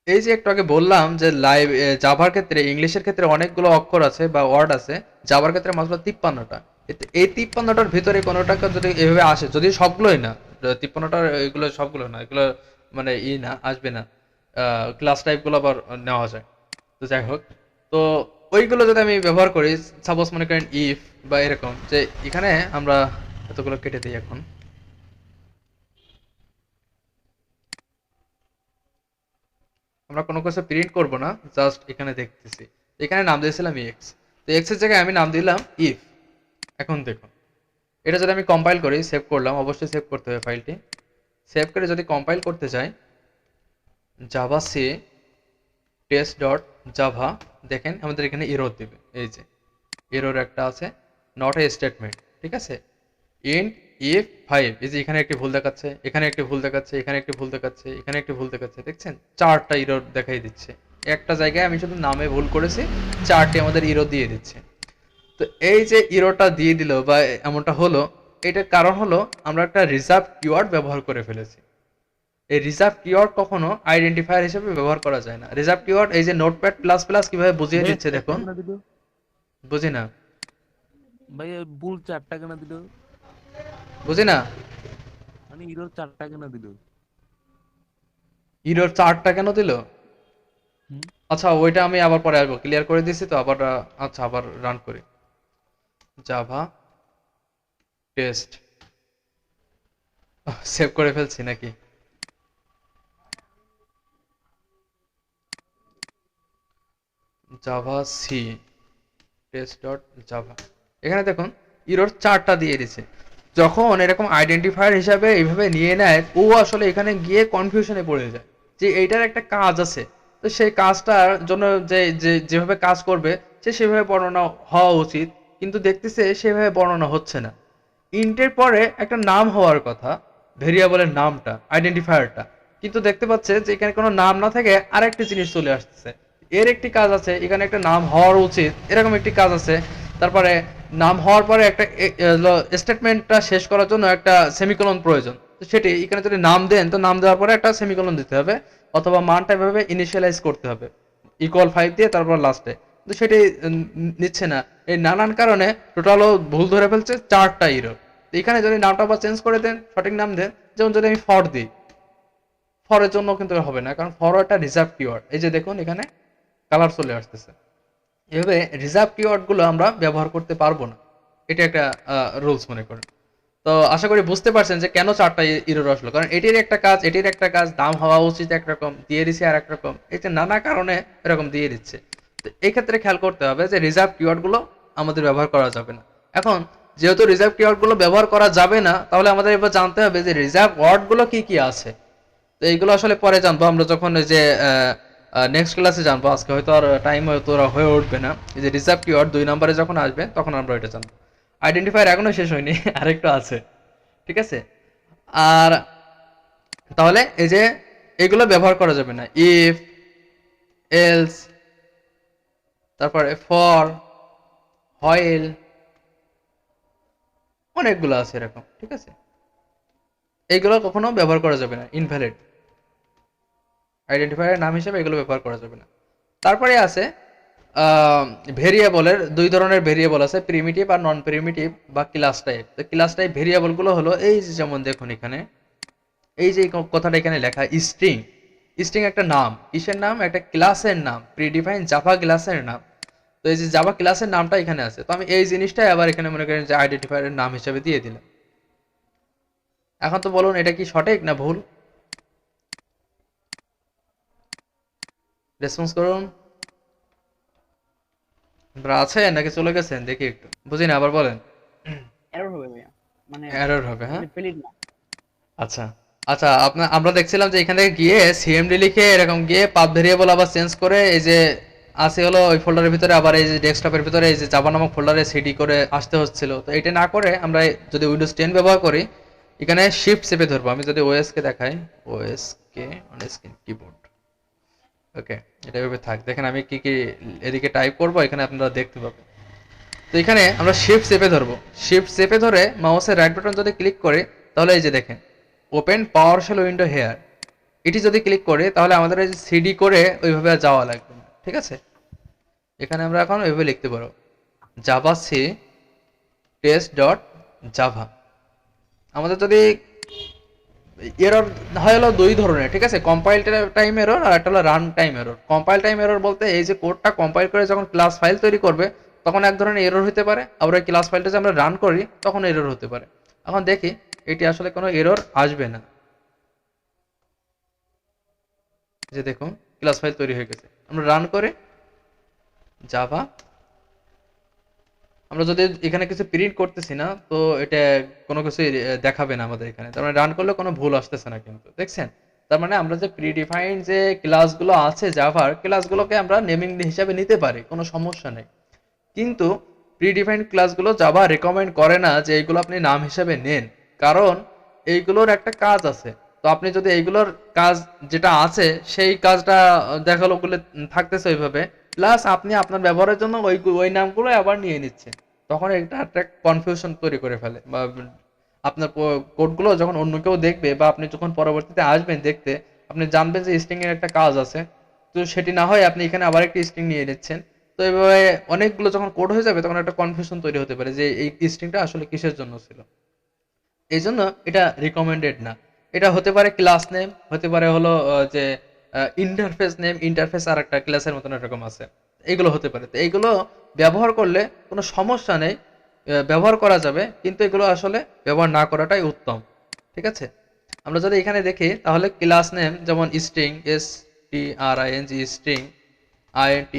A: এই যে একটু আগে বললাম যে লাইভ জাভার ক্ষেত্রে ইংলিশের ক্ষেত্রে অনেকগুলো অক্ষর আছে বা ওয়ার্ড আছে, জাভার ক্ষেত্রে মাত্র 53টা। এই 53টার ভিতরে কোনোটা যদি এভাবে আসে, যদি সবগুলোই না, 53টার এগুলো সবগুলো না, এগুলো মানে না আসবে না, ক্লাস টাইপগুলো আবার নেওয়া যায়। তো যাই হোক, তো ওইগুলো যদি আমি ব্যবহার করি, সাপোজ মনে করেন ইফ বা এরকম, যে এখানে আমরা এতগুলো কেটে দিই এখন। আমরা কোনো কিছু প্রিন্ট করব না, জাস্ট এখানে দেখতেছি। এখানে নাম দিয়েছিলাম এক্স, তো এক্স এর জায়গায় আমি নাম দিলাম ইফ। এখন দেখুন, এটা যদি আমি কম্পাইল করি, সেভ করলাম, অবশ্যই সেভ করতে হবে ফাইলটি। সেভ করে যদি কম্পাইল করতে চাই, Java C test dot Java, দেখেন আমাদের এখানে এরর দিবে। এই যে এরর একটা আছে, নট এ স্টেটমেন্ট, ঠিক আছে। ইন্ট ইফ 5, এই যে এখানে একটি ভুল দেখাচ্ছে, এখানে একটি ভুল দেখাচ্ছে, এখানে একটি ভুল দেখাচ্ছে, এখানে একটি ভুল দেখাচ্ছে, দেখছেন 4টা এরর দেখাই দিচ্ছে। একটা জায়গায় আমি শুধু নামে ভুল করেছি, 4টি আমাদের এরর দিয়ে দিচ্ছে। তো এই যে এররটা দিয়ে দিল বা এমনটা হলো, এটার কারণ হলো আমরা একটা রিজার্ভ কিওয়ার্ড ব্যবহার করে ফেলেছি। এই রিজার্ভ কিওয়ার্ড কখনো আইডেন্টিফায়ার হিসেবে ব্যবহার করা যায় না। রিজার্ভ কিওয়ার্ড এই যে নোটপ্যাড প্লাস প্লাস কিভাবে বুঝিয়ে দিচ্ছে দেখুন। বুঝি না,
C: ভাই ওই বুল 4টা কেন দিল?
A: বুঝি না,
C: মানে ইরোর 4টা কেন দিল?
A: এরর 4টা কেন দিল?
C: হুম।
A: আচ্ছা, ওইটা আমি আবার পরে আসবো, ক্লিয়ার করে দিছি তো আবার। আচ্ছা, আবার রান করি জাভা টেস্ট। সেভ করে ফেলছি নাকি? Java C test dot Java, এখানে দেখুন এরর 4টা দিয়ে দিছে। যখন এরকম আইডেন্টিফায়ার হিসাবে এইভাবে নিয়ে নেয়, ও আসলে এখানে গিয়ে কনফিউশনে পড়ে যায় যে এইটার একটা কাজ আছে, তো সেই কাজটার জন্য যেভাবে কাজ করবে সে সেভাবে বর্ণনা হওয়া উচিত, কিন্তু দেখতেছে সেভাবে বর্ণনা হচ্ছে না। ইন্টের পরে একটা নাম হওয়ার কথা, ভেরিয়েবলের নামটা, আইডেন্টিফায়ারটা, কিন্তু দেখতে পাচ্ছে যে এখানে কোনো নাম না থেকে আরেকটি জিনিস চলে আসতেছে। এর একটি কাজ আছে, এখানে একটা নাম হওয়ার উচিত, এরকম একটি কাজ আছে। তারপরে নাম হওয়ার পরে একটা স্টেটমেন্টটা শেষ করার জন্য একটা সেমিকোলন প্রয়োজন, তো সেটি এখানে যদি নাম দেন, তো নাম দেওয়ার পরে একটা সেমিকোলন দিতে হবে, অথবা মানটা এভাবে ইনিশিয়ালাইজ করতে হবে ইকুয়াল 5 দিয়ে, তারপর লাস্টে। কিন্তু সেটি নিচ্ছে না, এই নানান কারণে টোটালও ভুল ধরে ফেলছে, 4টা ইরর। এখানে যদি নামটা আবার চেঞ্জ করে দেন, সঠিক নাম দেন, যেমন যদি আমি ফর দিই, ফরের জন্য কিন্তু হবে না, কারণ ফর একটা রিজার্ভ কিওয়ার্ড। এই যে দেখুন এখানে কালার চলে আসতেছে। এভাবে রিজার্ভ কিওয়ার্ড গুলো আমরা ব্যবহার করতে পারবো না, এটা একটা রুলস মনে করেন। তো আশা করি বুঝতে পারছেন যে কেন 4টা ইরর আসলো, কারণ এটির একটা কাজ, এটির একটা কাজ, দাম হওয়া উচিত একরকম, দিয়ে দিচ্ছে আর একরকম, এই যে নানা কারণে এরকম দিয়ে দিচ্ছে। তো এই ক্ষেত্রে খেয়াল করতে হবে যে রিজার্ভ কিওয়ার্ড গুলো আমাদের ব্যবহার করা যাবে না। এখন যেহেতু রিজার্ভ কিওয়ার্ড গুলো ব্যবহার করা যাবে না, তাহলে আমাদের এবার জানতে হবে যে রিজার্ভ ওয়ার্ড গুলো কি কি আছে। তো এইগুলো আসলে পরে জানবো আমরা, যখন ওই যে নেক্সট ক্লাসে জানবো। আজকে হয়তো আর টাইম হয়তো হয়ে উঠবে না। এই যে রিজার্ভ কিওয়ার্ড 2 নম্বরে যখন আসবে, তখন আমরা এটা জানবো। আইডেন্টিফায়ার এখনো শেষ হয়নি, আরেকটু আছে, ঠিক আছে। আর তাহলে এই যে এগুলো ব্যবহার করা যাবে না, ইফ, এলস, তারপরে ফর, হোয়াইল, অনেকগুলো আছে এরকম, ঠিক আছে। এইগুলো কখনো ব্যবহার করা যাবে না, ইনভ্যালিড আইডেন্টিফায়ারের নাম হিসেবে এগুলো ব্যবহার করা যাবে না। তারপরে আছে ভেরিয়েবলের 2 ধরনের ভেরিয়েবল আছে, প্রিমিটিভ আর নন প্রিমিটিভ বা ক্লাস টাইপ। তো ক্লাস টাইপ ভেরিয়েবলগুলো হলো এই যে, যেমন দেখুন এখানে এই যে কথাটা এখানে লেখা স্ট্রিং। স্ট্রিং একটা নাম, কিসের নাম? একটা ক্লাসের নাম, প্রিডিফাইন জাভা ক্লাসের নাম। তো এই যে জাভা ক্লাসের নামটা এখানে আছে, তো আমি এই জিনিসটাই আবার এখানে মনে করেন যে আইডেন্টিফায়ারের নাম হিসেবে দিয়ে দিলাম। এখন তো বলুন এটা কি সঠিক না ভুল? রেসপন্স করুন। আপনারা আছেন নাকি চলে গেছেন দেখি একটু, বুঝি না, আবার বলেন।
D: এরর হবে মিয়া, মানে
A: এরর হবে, হ্যাঁ।
D: ভ্যালিড না।
A: আচ্ছা আচ্ছা, আমরা দেখছিলাম যে এখান থেকে গিয়ে সিএমডি লিখে এরকম গিয়ে পাথ ভেরিয়েবল আবার চেঞ্জ করে, এই যে আছে হলো ওই ফোল্ডারের ভিতরে, আবার এই যে ডেস্কটপের ভিতরে এই যে জাভা নামক ফোল্ডারে সিডি করে আসতে হচ্ছিল। তো এটা না করে আমরা যদি উইন্ডোজ 10 ব্যবহার করি, এখানে শিফট চেপে ধরবো। আমি যদি ওএস কে দেখাই, ওএস কে অন স্ক্রিন কিবোর্ড, ওকে, এটা এভাবে থাক। দেখেন আমি কি কি এদিকে টাইপ করব, এখানে আপনারা দেখতে পাবেন। তো এখানে আমরা শিফট চেপে ধরবো, শিফট চেপে ধরে মাউসের রাইট বাটন যদি ক্লিক করে, তাহলে এই যে দেখেন ওপেন পাওয়ারশেল উইন্ডো হেয়ার, এটি যদি ক্লিক করি তাহলে আমাদের এই সিডি করে ওইভাবে আর যাওয়া লাগবে না, ঠিক আছে। এখানে আমরা এখন ওইভাবে লিখতে পারবো Java C test dot Java. আমাদের যদি এরর হয় হলো দুই ধরনের, ঠিক আছে, কম্পাইল টাইম এরর আর একটা হলো run time error. Compile time error বলতে এই যে কোডটা কম্পাইল করে যখন ক্লাস ফাইল তৈরি করবে তখন এক ধরনের এরর হতে পারে, আবার ওই ক্লাস ফাইলটা যে আমরা রান করি তখন এরর হতে পারে। এখন দেখি এটি আসলে কোনো এরর আসবে না। যে দেখুন ক্লাস ফাইল তৈরি হয়ে গেছে, আমরা রান করে জাভা, আমরা যদি এখানে কিছু প্রিন্ট করতেছি না তো এটা কোনো কিছু দেখাবে না আমাদের এখানে, তার মানে রান করলে কোনো ভুল আসতেছে না, কিন্তু দেখছেন। তার মানে আমরা যে প্রিডিফাইন্ড যে ক্লাসগুলো আছে জাভার, ক্লাসগুলোকে আমরা নেমিং হিসাবে নিতে পারি, কোনো সমস্যা নেই। কিন্তু প্রিডিফাইন্ড ক্লাসগুলো জাভা রেকমেন্ড করে না যে এইগুলো আপনি নাম হিসাবে নেন, কারণ এইগুলোর একটা কাজ আছে। তো আপনি যদি এইগুলোর কাজ যেটা আছে সেই কাজটা দেখালো গুলো থাকতেছে ওইভাবে, প্লাস আপনি আপনার ব্যবহারের জন্য ওই ওই নামগুলো আবার নিয়ে নিচ্ছেন, তখন এটা একটা কনফিউশন তৈরি করে ফেলে। বা আপনার কোডগুলো যখন অন্য কেউ দেখবে বা আপনি যখন পরবর্তীতে আসবেন দেখতে, আপনি জানবেন যে স্ট্রিং এর একটা কাজ আছে, তো সেটি না হয় আপনি এখানে আবার একটা স্ট্রিং নিয়ে নিচ্ছেন। তো এইভাবে অনেকগুলো যখন কোড হয়ে যাবে তখন একটা কনফিউশন তৈরি হতে পারে যে এই স্ট্রিংটা আসলে কিসের জন্য ছিল। এই জন্য এটা রিকমেন্ডেড না। এটা হতে পারে ক্লাস নেম, হতে পারে হলো যে ইন্টারফেস নেম, ইন্টারফেস আর একটা ক্লাসের মতন এরকম আছে, এগুলো হতে পারে। তো এইগুলো ব্যবহার করলে কোনো সমস্যা নেই, ব্যবহার করা যাবে, কিন্তু এগুলো আসলে ব্যবহার না করাটাই উত্তম, ঠিক আছে। আমরা যদি এখানে দেখি তাহলে ক্লাস নেম যেমন string, STRING string, INT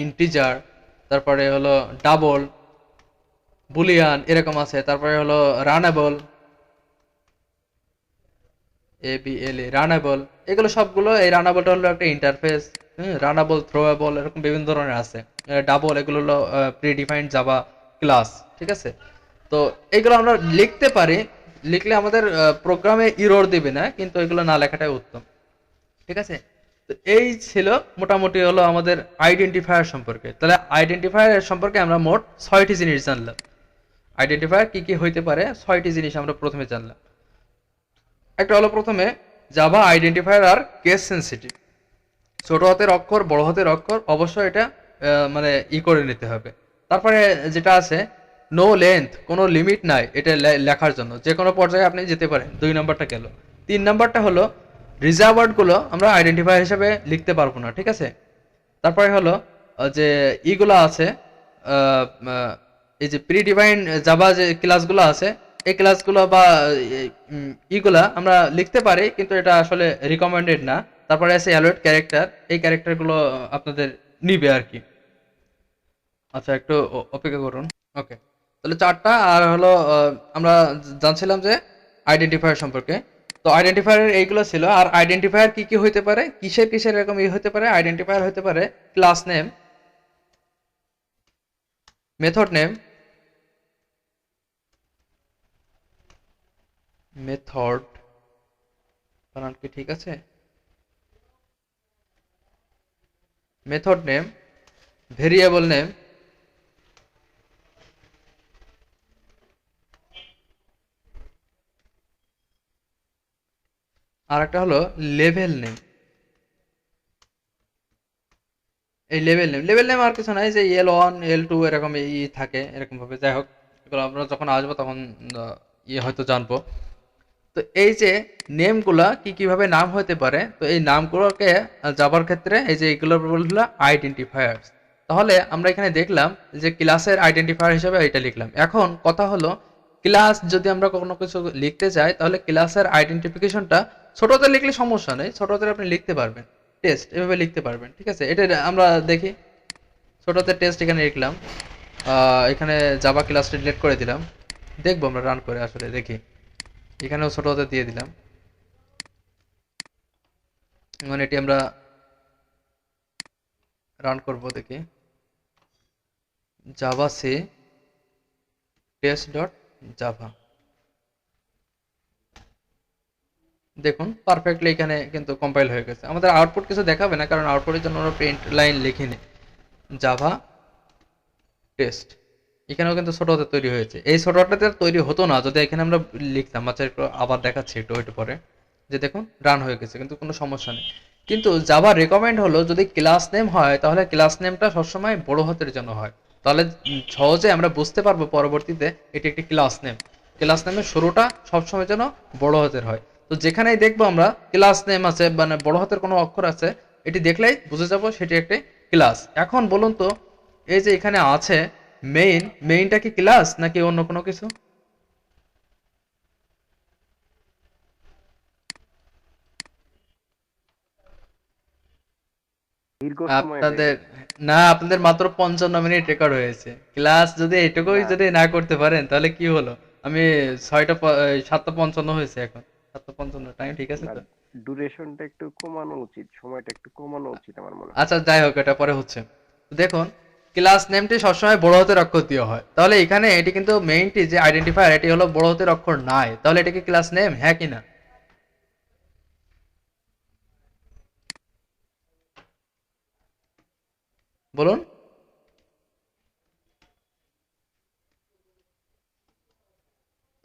A: integer, তারপরে হলো ডাবল, বুলিয়ান এরকম আছে, তারপরে হলো রানেবল, ABLE রানেবল, এগুলো সবগুলো, এই রানেবলটা হলো একটা ইন্টারফেস, রানেবল, থ্রোয়েবল, এরকম বিভিন্ন ধরনের আছে। ডাবল এগুলো হলো প্রিডিফাইন্ড জাভা ক্লাস, ঠিক আছে। তো এগুলো আমরা লিখতে পারি, লিখলে আমাদের প্রোগ্রামে ইরর দিবে না, কিন্তু এগুলো না লেখাটাই উত্তম, ঠিক আছে। তো এই ছিল মোটামুটি হলো আমাদের আইডেন্টিফায়ার সম্পর্কে। তাহলে আইডেন্টিফায়ার সম্পর্কে আমরা মোট 6টি জিনিস জানলাম। আইডেন্টিফায়ার কি কি হইতে পারে 6টি জিনিস আমরা প্রথমে জানলাম। একটা হলো প্রথমে জাভা আইডেন্টিফায়ার আর কেস সেনসিটিভ। ছোট হাতের অক্ষর, বড় হাতের অক্ষর অবশ্যই এটা মানে করে নিতে হবে। তারপরে যেটা আছে নো লেন্থ, কোনো লিমিট নাই এটা লেখার জন্য, যে কোনো পর্যায়ে আপনি যেতে পারেন। 2 নাম্বারটা গেল। 3 নাম্বারটা হলো রিজার্ভ ওয়ার্ডগুলো আমরা আইডেন্টিফায়ার হিসেবে লিখতে পারবো না, ঠিক আছে। তারপরে হলো যে ইগুলো আছে, এই যে প্রিডিফাইন্ড জাভা যে ক্লাসগুলো আছে, এই ক্লাসগুলো বা ইগুলা আমরা লিখতে পারি, কিন্তু এটা আসলে রিকমেন্ডেড না। তারপরে আছে অ্যালোয়েড ক্যারেক্টার, এই ক্যারেক্টারগুলো আপনাদের নিবে আর কি। আচ্ছা একটু অপেক্ষা করুন। ওকে, তাহলে 4টা। আর হলো আমরা জানছিলাম যে আইডেন্টিফায়ার সম্পর্কে। তো আইডেন্টিফায়ার এইগুলো ছিল। আর আইডেন্টিফায়ার কি কি হইতে পারে, কিসের কিসের এরকম হইতে পারে, আইডেন্টিফায়ার হইতে পারে class name, method name, method বানান কি ঠিক আছে, মেথড নেম, ভেরিয়েবল নেম, আর একটা হলো লেভেল নেম। এই লেভেল নেম আর কিছু নাই, যে L1 L2 এরকম থাকে এরকম ভাবে। যাই হোক, এগুলো আমরা যখন আসবো তখন হয়তো জানবো। তো এই যে নেমগুলা কি কিভাবে নাম হতে পারে, তো এই নামগুলোকে যাবার ক্ষেত্রে এই যে এগুলো বললো আইডেন্টিফায়ার্স। তাহলে আমরা এখানে দেখলাম যে ক্লাসের আইডেন্টিফায়ার হিসেবে এটা লিখলাম। এখন কথা হলো ক্লাস যদি আমরা কোনো কিছু লিখতে চাই তাহলে ক্লাসের আইডেন্টিফিকেশনটা ছোটতে লিখলে সমস্যা নেই, ছোটতে আপনি লিখতে পারবেন, টেস্ট এভাবে লিখতে পারবেন, ঠিক আছে। এটা আমরা দেখি ছোটতে টেস্ট এখানে লিখলাম, এখানে জাভা ক্লাসটা ডিলিট করে দিলাম, দেখবো আমরা রান করে আসলে দেখি। এখানেও ছোট হাতে দিয়ে দিলাম, মানে এটি আমরা রান করব দেখি Java C test dot Java. দেখুন পারফেক্টলি এখানে কিন্তু কম্পাইল হয়ে গেছে। আমাদের আউটপুট কিছু দেখাবে না, কারণ আউটপুটের জন্য আমরা প্রিন্ট লাইন লিখিনি। জাভা টেস্ট এখানেও কিন্তু ছোট হাতে তৈরি হয়েছে। এই ছোট হাতে তৈরি হতো না যদি এখানে আমরা লিখতাম। আচ্ছা একটু আবার দেখাচ্ছি একটু পরে। যে দেখুন রান হয়ে গেছে, কিন্তু কোনো সমস্যা নেই। কিন্তু জাভা রেকমেন্ড হলো যদি ক্লাস নেম হয় তাহলে ক্লাস নেমটা সবসময় বড় হাতের জন্য হয়। তাহলে সহজে আমরা বুঝতে পারবো পরবর্তীতে এটি একটি ক্লাস নেম। ক্লাস নেমের শুরুটা সবসময় যেন বড় হাতের হয়। তো যেখানেই দেখবো আমরা ক্লাস নেম আছে মানে বড় হাতের কোনো অক্ষর আছে, এটি দেখলেই বুঝে যাব সেটি একটি ক্লাস। এখন বলুন তো, এই যে এখানে আছে মেইন, মেইনটা কি ক্লাস নাকি অন্য কোনো কিছু?
B: দীর্ঘ সময় হয়ে
A: আপনাদের
B: গেল।
A: না, আপনাদের মাত্র 55 মিনিট রেকর্ড হয়েছে। ক্লাস যদি এটুকুই
B: না
A: যদি না করতে পারেন তাহলে কি হলো? আমি 7:55 হয়েছে এখন। 7:55 টাইম ঠিক আছে
B: না,
A: তো?
B: ডিউরেশনটা একটু কমানো উচিত, সময়টা একটু কমানো উচিত আমার মনে হয়।
A: আচ্ছা যাই হোক, এটা পরে হচ্ছে। দেখুন, ক্লাস নেমটি সবসময় বড় হাতের অক্ষর দিয়ে হয়, তাহলে এখানে এটি কিন্তু মেইনটি যে আইডেন্টিফায়ার এটি হলো বড় হাতের অক্ষর নাই, তাহলে এটা কি ক্লাস নেম, হ্যাঁ কি না? বলুন।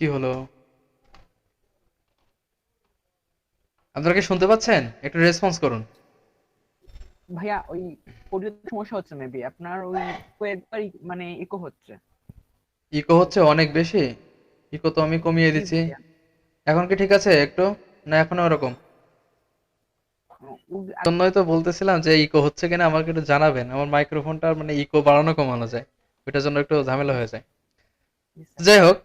A: কি হলো? আপনারা কি শুনতে পাচ্ছেন? একটু রেসপন্স করুন।
D: ভাইয়া ওই অডিওতে সমস্যা হচ্ছে মেবি আপনার ওই কয়েকবার মানে ইকো হচ্ছে।
A: ইকো হচ্ছে অনেক বেশি? ইকো তো আমি কমিয়ে
D: জি
A: দিচ্ছি।
D: ভাইয়া।
A: এখন কি ঠিক আছে একটু, না এখনো ওরকম? জন্যই তো বলতেছিলাম যে ইকো হচ্ছে কিনা আমাকে একটু জানাবেন, আমার মাইক্রোফোনটা মানে ইকো বাড়ানো কমানো যায়, ওইটার জন্য একটু ঝামেলা হয়ে যায়। যাই হোক,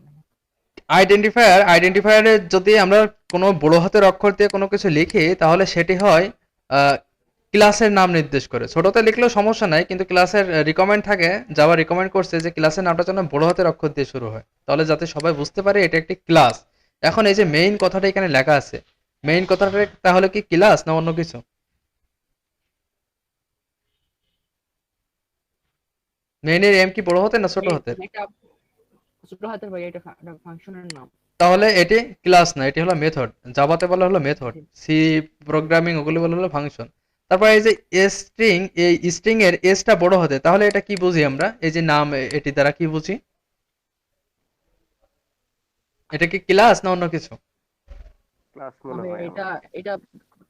A: আইডেন্টিফায়ারে যদি আমরা কোনো বড় হাতের অক্ষর দিয়ে কোনো কিছু লিখি তাহলে সেটি হয় ক্লাসের নাম নির্দেশ করে। ছোটতে লিখলেও সমস্যা নাই, কিন্তু ক্লাসের রিকমেন্ড থাকে, জাভা রিকমেন্ড করছে যে ক্লাসের নামটা যেন বড় হাতের অক্ষর দিয়ে শুরু হয়, তাহলে যাতে সবাই বুঝতে পারে এটা একটি ক্লাস। এখন এই যে মেইন কথাটা এখানে লেখা আছে, মেইন কথাটা তাহলে কি ক্লাস না অন্য কিছু? মেইনের এম কি বড় হাতের না ছোট হাতের?
D: এটা ছোট হাতের ভাইয়া, এটা ফাংশনের নাম।
A: তাহলে এটি ক্লাস না, এটি হলো মেথড। জাভাতে বলা হলো মেথড,
D: জি।
A: সি প্রোগ্রামিং ওগুলো বলা হলো ফাংশন। তারপর এই যে স্ট্রিং, এই স্ট্রিং এর এসটা বড় হতে, তাহলে এটা কি বুঝি আমরা, এই যে নাম এটি দ্বারা কি বুঝি? এটা কি ক্লাস না অন্য কিছু?
B: ক্লাস মনে
D: হবে
B: হয়
D: এটা
B: আমার।
D: এটা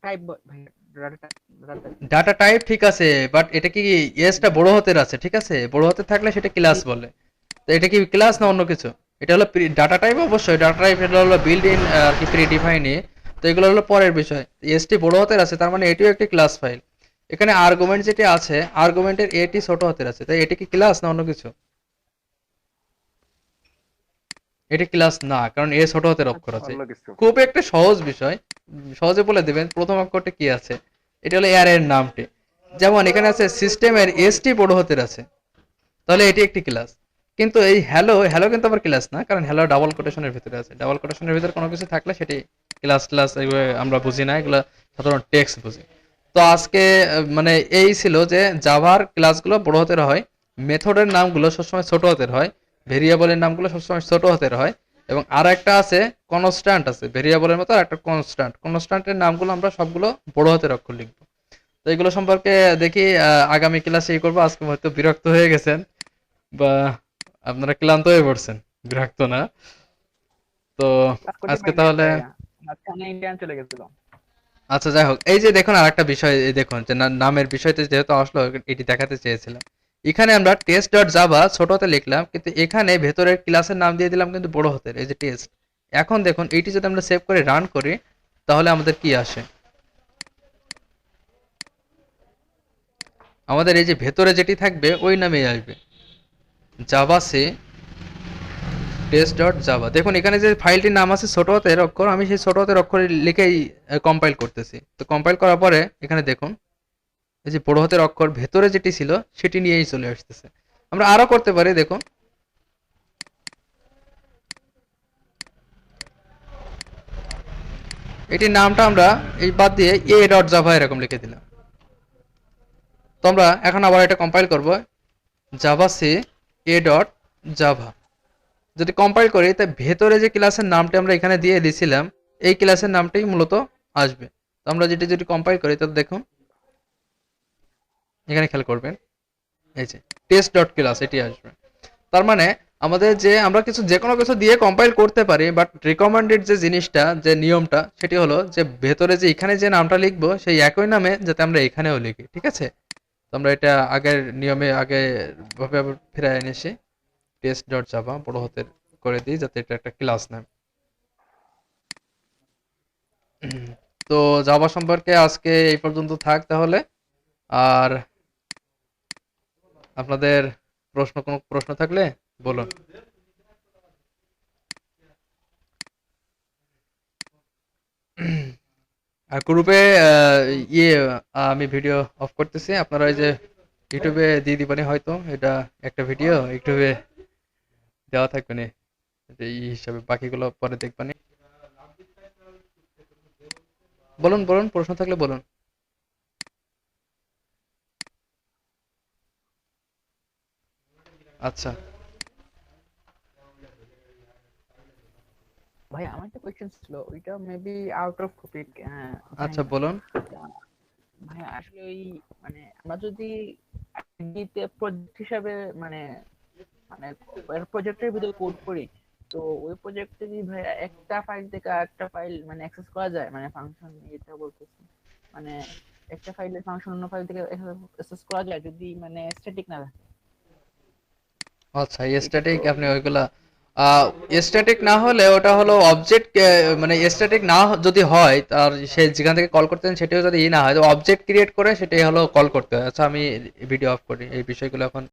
D: টাইপ ভাইয়া, ডাটা।
A: ডাটা টাইপ ঠিক আছে, বাট এটা কি এসটা বড় হাতের আছে, ঠিক আছে, বড় হাতের থাকলে সেটা ক্লাস বলে। তো এটা কি ক্লাস না অন্য কিছু? এটা হলো ডাটা টাইপ, অবশ্যই ডাটা টাইপ এটা হলো বিল্ড ইন আর কি প্রি ডিফাইনে। তো এগুলো হলো পরের বিষয়। এসটি বড় হাতের আছে তার মানে এটিও একটি ক্লাস ফাইল। এখানে আর্গুমেন্ট যেটি আছে, আর্গুমেন্টের এটি ছোট হাতের আছে, তাই এটি কি ক্লাস না অন্য কিছু? এটি ক্লাস না, কারণ এ ছোট হাতের অক্ষর আছে।
B: অন্য কিছু।
A: খুব একটা সহজ বিষয়, সহজে বলে দেবেন প্রথম অক্ষরটি কি আছে। এটা হলো এর এর নামটি। যেমন এখানে আছে সিস্টেমের এসটি বড় হাতের আছে, তাহলে এটি একটি ক্লাস। কিন্তু এই হ্যালো, হ্যালো কিন্তু আবার ক্লাস না, কারণ হ্যালো ডাবল কোটেশনের ভিতরে আছে। ডাবল কোটেশনের ভিতরে কোনো কিছু থাকলে সেটি ক্লাস ক্লাস এগুলো আমরা বুঝি না, এগুলো সাধারণ টেক্সট বুঝি। তো আজকে মানে এই ছিল যে জাভার ক্লাসগুলো বড় হাতের হয়, মেথডের নামগুলো সবসময় ছোট হাতের হয়, ভেরিয়েবলের নামগুলো সবসময় ছোট হাতের হয়, এবং আর একটা আছে কনস্ট্যান্ট আছে ভেরিয়েবলের মতো, আর একটা কনস্ট্যান্ট, কনস্ট্যান্টের নামগুলো আমরা সবগুলো বড় হাতের অক্ষর লিখবো। তো এগুলো সম্পর্কে দেখি আগামী ক্লাসে এই করবো। আজকে হয়তো বিরক্ত হয়ে গেছেন বা আপনারা ক্লান্ত হয়ে পড়ছেন, বিরক্ত না তো।
D: কাজ করতে
A: আজকে
D: পারি নাই
A: তাহলে
D: ভাইয়া, মাঝখানে ইন্ডিয়ান চলে গেছিল।
A: আচ্ছা যাই হোক, এই যে দেখুন আরেকটা বিষয়, এই দেখুন যে নামের বিষয়তে যেহেতু আসলো এটি দেখাতে চেয়েছিলাম। এখানে আমরা টেস্ট ডট জাভা ছোট হাতে লিখলাম, কিন্তু এখানে ভেতরের ক্লাসের নাম দিয়ে দিলাম কিন্তু বড় হাতের, এই যে টেস্ট। এখন দেখুন এইটি যদি আমরা সেভ করে রান করি তাহলে আমাদের কি আসে? আমাদের এই যে ভেতরে যেটি থাকবে ওই নামেই আসবে, জাভা সে টেস্ট ডট জাভা। দেখুন এখানে যে ফাইলটির নাম আছে ছোট হাতের অক্ষর, আমি সেই ছোট হাতের অক্ষরে লিখেই কম্পাইল করতেছি। তো কম্পাইল করার পরে এখানে দেখুন এই যে বড় হাতের অক্ষর ভেতরে যেটি ছিল সেটি নিয়েই চলে আসতেছে। আমরা আরো করতে পারি, দেখুন এটির নামটা আমরা এই বাদ দিয়ে এ ডট জাভা এরকম লিখে দিলাম। তো আমরা এখন আবার এটা কম্পাইল করব, Java C A dot Java. যদি কম্পাইল করি তাই ভেতরে যে ক্লাসের নামটি আমরা এখানে দিয়ে দিয়েছিলাম এই ক্লাসের নামটি মূলত আসবে। তো আমরা যেটি যদি কম্পাইল করি তাহলে দেখুন এখানে খেয়াল করবেন এই যে টেস্ট ডট ক্লাস এটি আসবে। তার মানে আমাদের যে আমরা যে কোনো কিছু দিয়ে কম্পাইল করতে পারি, বাট রিকমেন্ডেড যে জিনিসটা, যে নিয়মটা, সেটি হলো যে ভেতরে যে এখানে যে নামটা লিখবো সেই একই নামে যাতে আমরা এখানেও লিখি, ঠিক আছে? তো আমরা এটা আগের নিয়মে আগে ভাবে আবার ফিরে এনেছি, টেস্ট ডট জাভা বড় হাতের করে দিই যাতে এটা একটা ক্লাস নাম। তো জাভা সম্পর্কে আজকে এই পর্যন্ত থাক তাহলে। আর আপনাদের কোনো প্রশ্ন থাকলে বলুন। আর গ্রুপে ইয়ে আমি ভিডিও অফ করতেছি, আপনারা ওই যে ইউটিউবে দিয়ে দিবেন হয়তো, এটা একটা ভিডিও ইউটিউবে দেওয়া থাকবে না এই হিসাবে, বাকিগুলো পরে দেখবেন। বলুন বলুন, প্রশ্ন থাকলে বলুন। আচ্ছা
D: ভাই আমার একটা কোয়েশ্চেন ছিল, ওইটা মেবি আউট অফ টপিক,
A: আচ্ছা
D: জানি না।
A: বলুন।
D: ভাই আসলে ওই মানে আমরা যদি আইডিতে প্রজেক্ট হিসাবে মানে মানে প্রজেক্টের ভিতরে কোড করি, তো ওই প্রজেক্টে কি ভাই একটা ফাইল থেকে আরেকটা ফাইল মানে অ্যাক্সেস করা যায়, মানে ফাংশন এটা বলতেছি, মানে একটা ফাইলের ফাংশন অন্য ফাইল থেকে অ্যাক্সেস করা যায় যদি মানে স্ট্যাটিক না থাকে?
A: আচ্ছা
D: এটা তো
A: স্ট্যাটিক, আপনি ওইগুলা স্ট্যাটিক না হলে ওটা হলো অবজেক্ট, মানে স্ট্যাটিক না যদি হয় আর সে যেখান থেকে কল করতেন সেটাও যদি না হয়, তো অবজেক্ট ক্রিয়েট করে সেটাই হলো কল করতে হয়। আচ্ছা আমি ভিডিও অফ করি, এই বিষয়গুলো এখন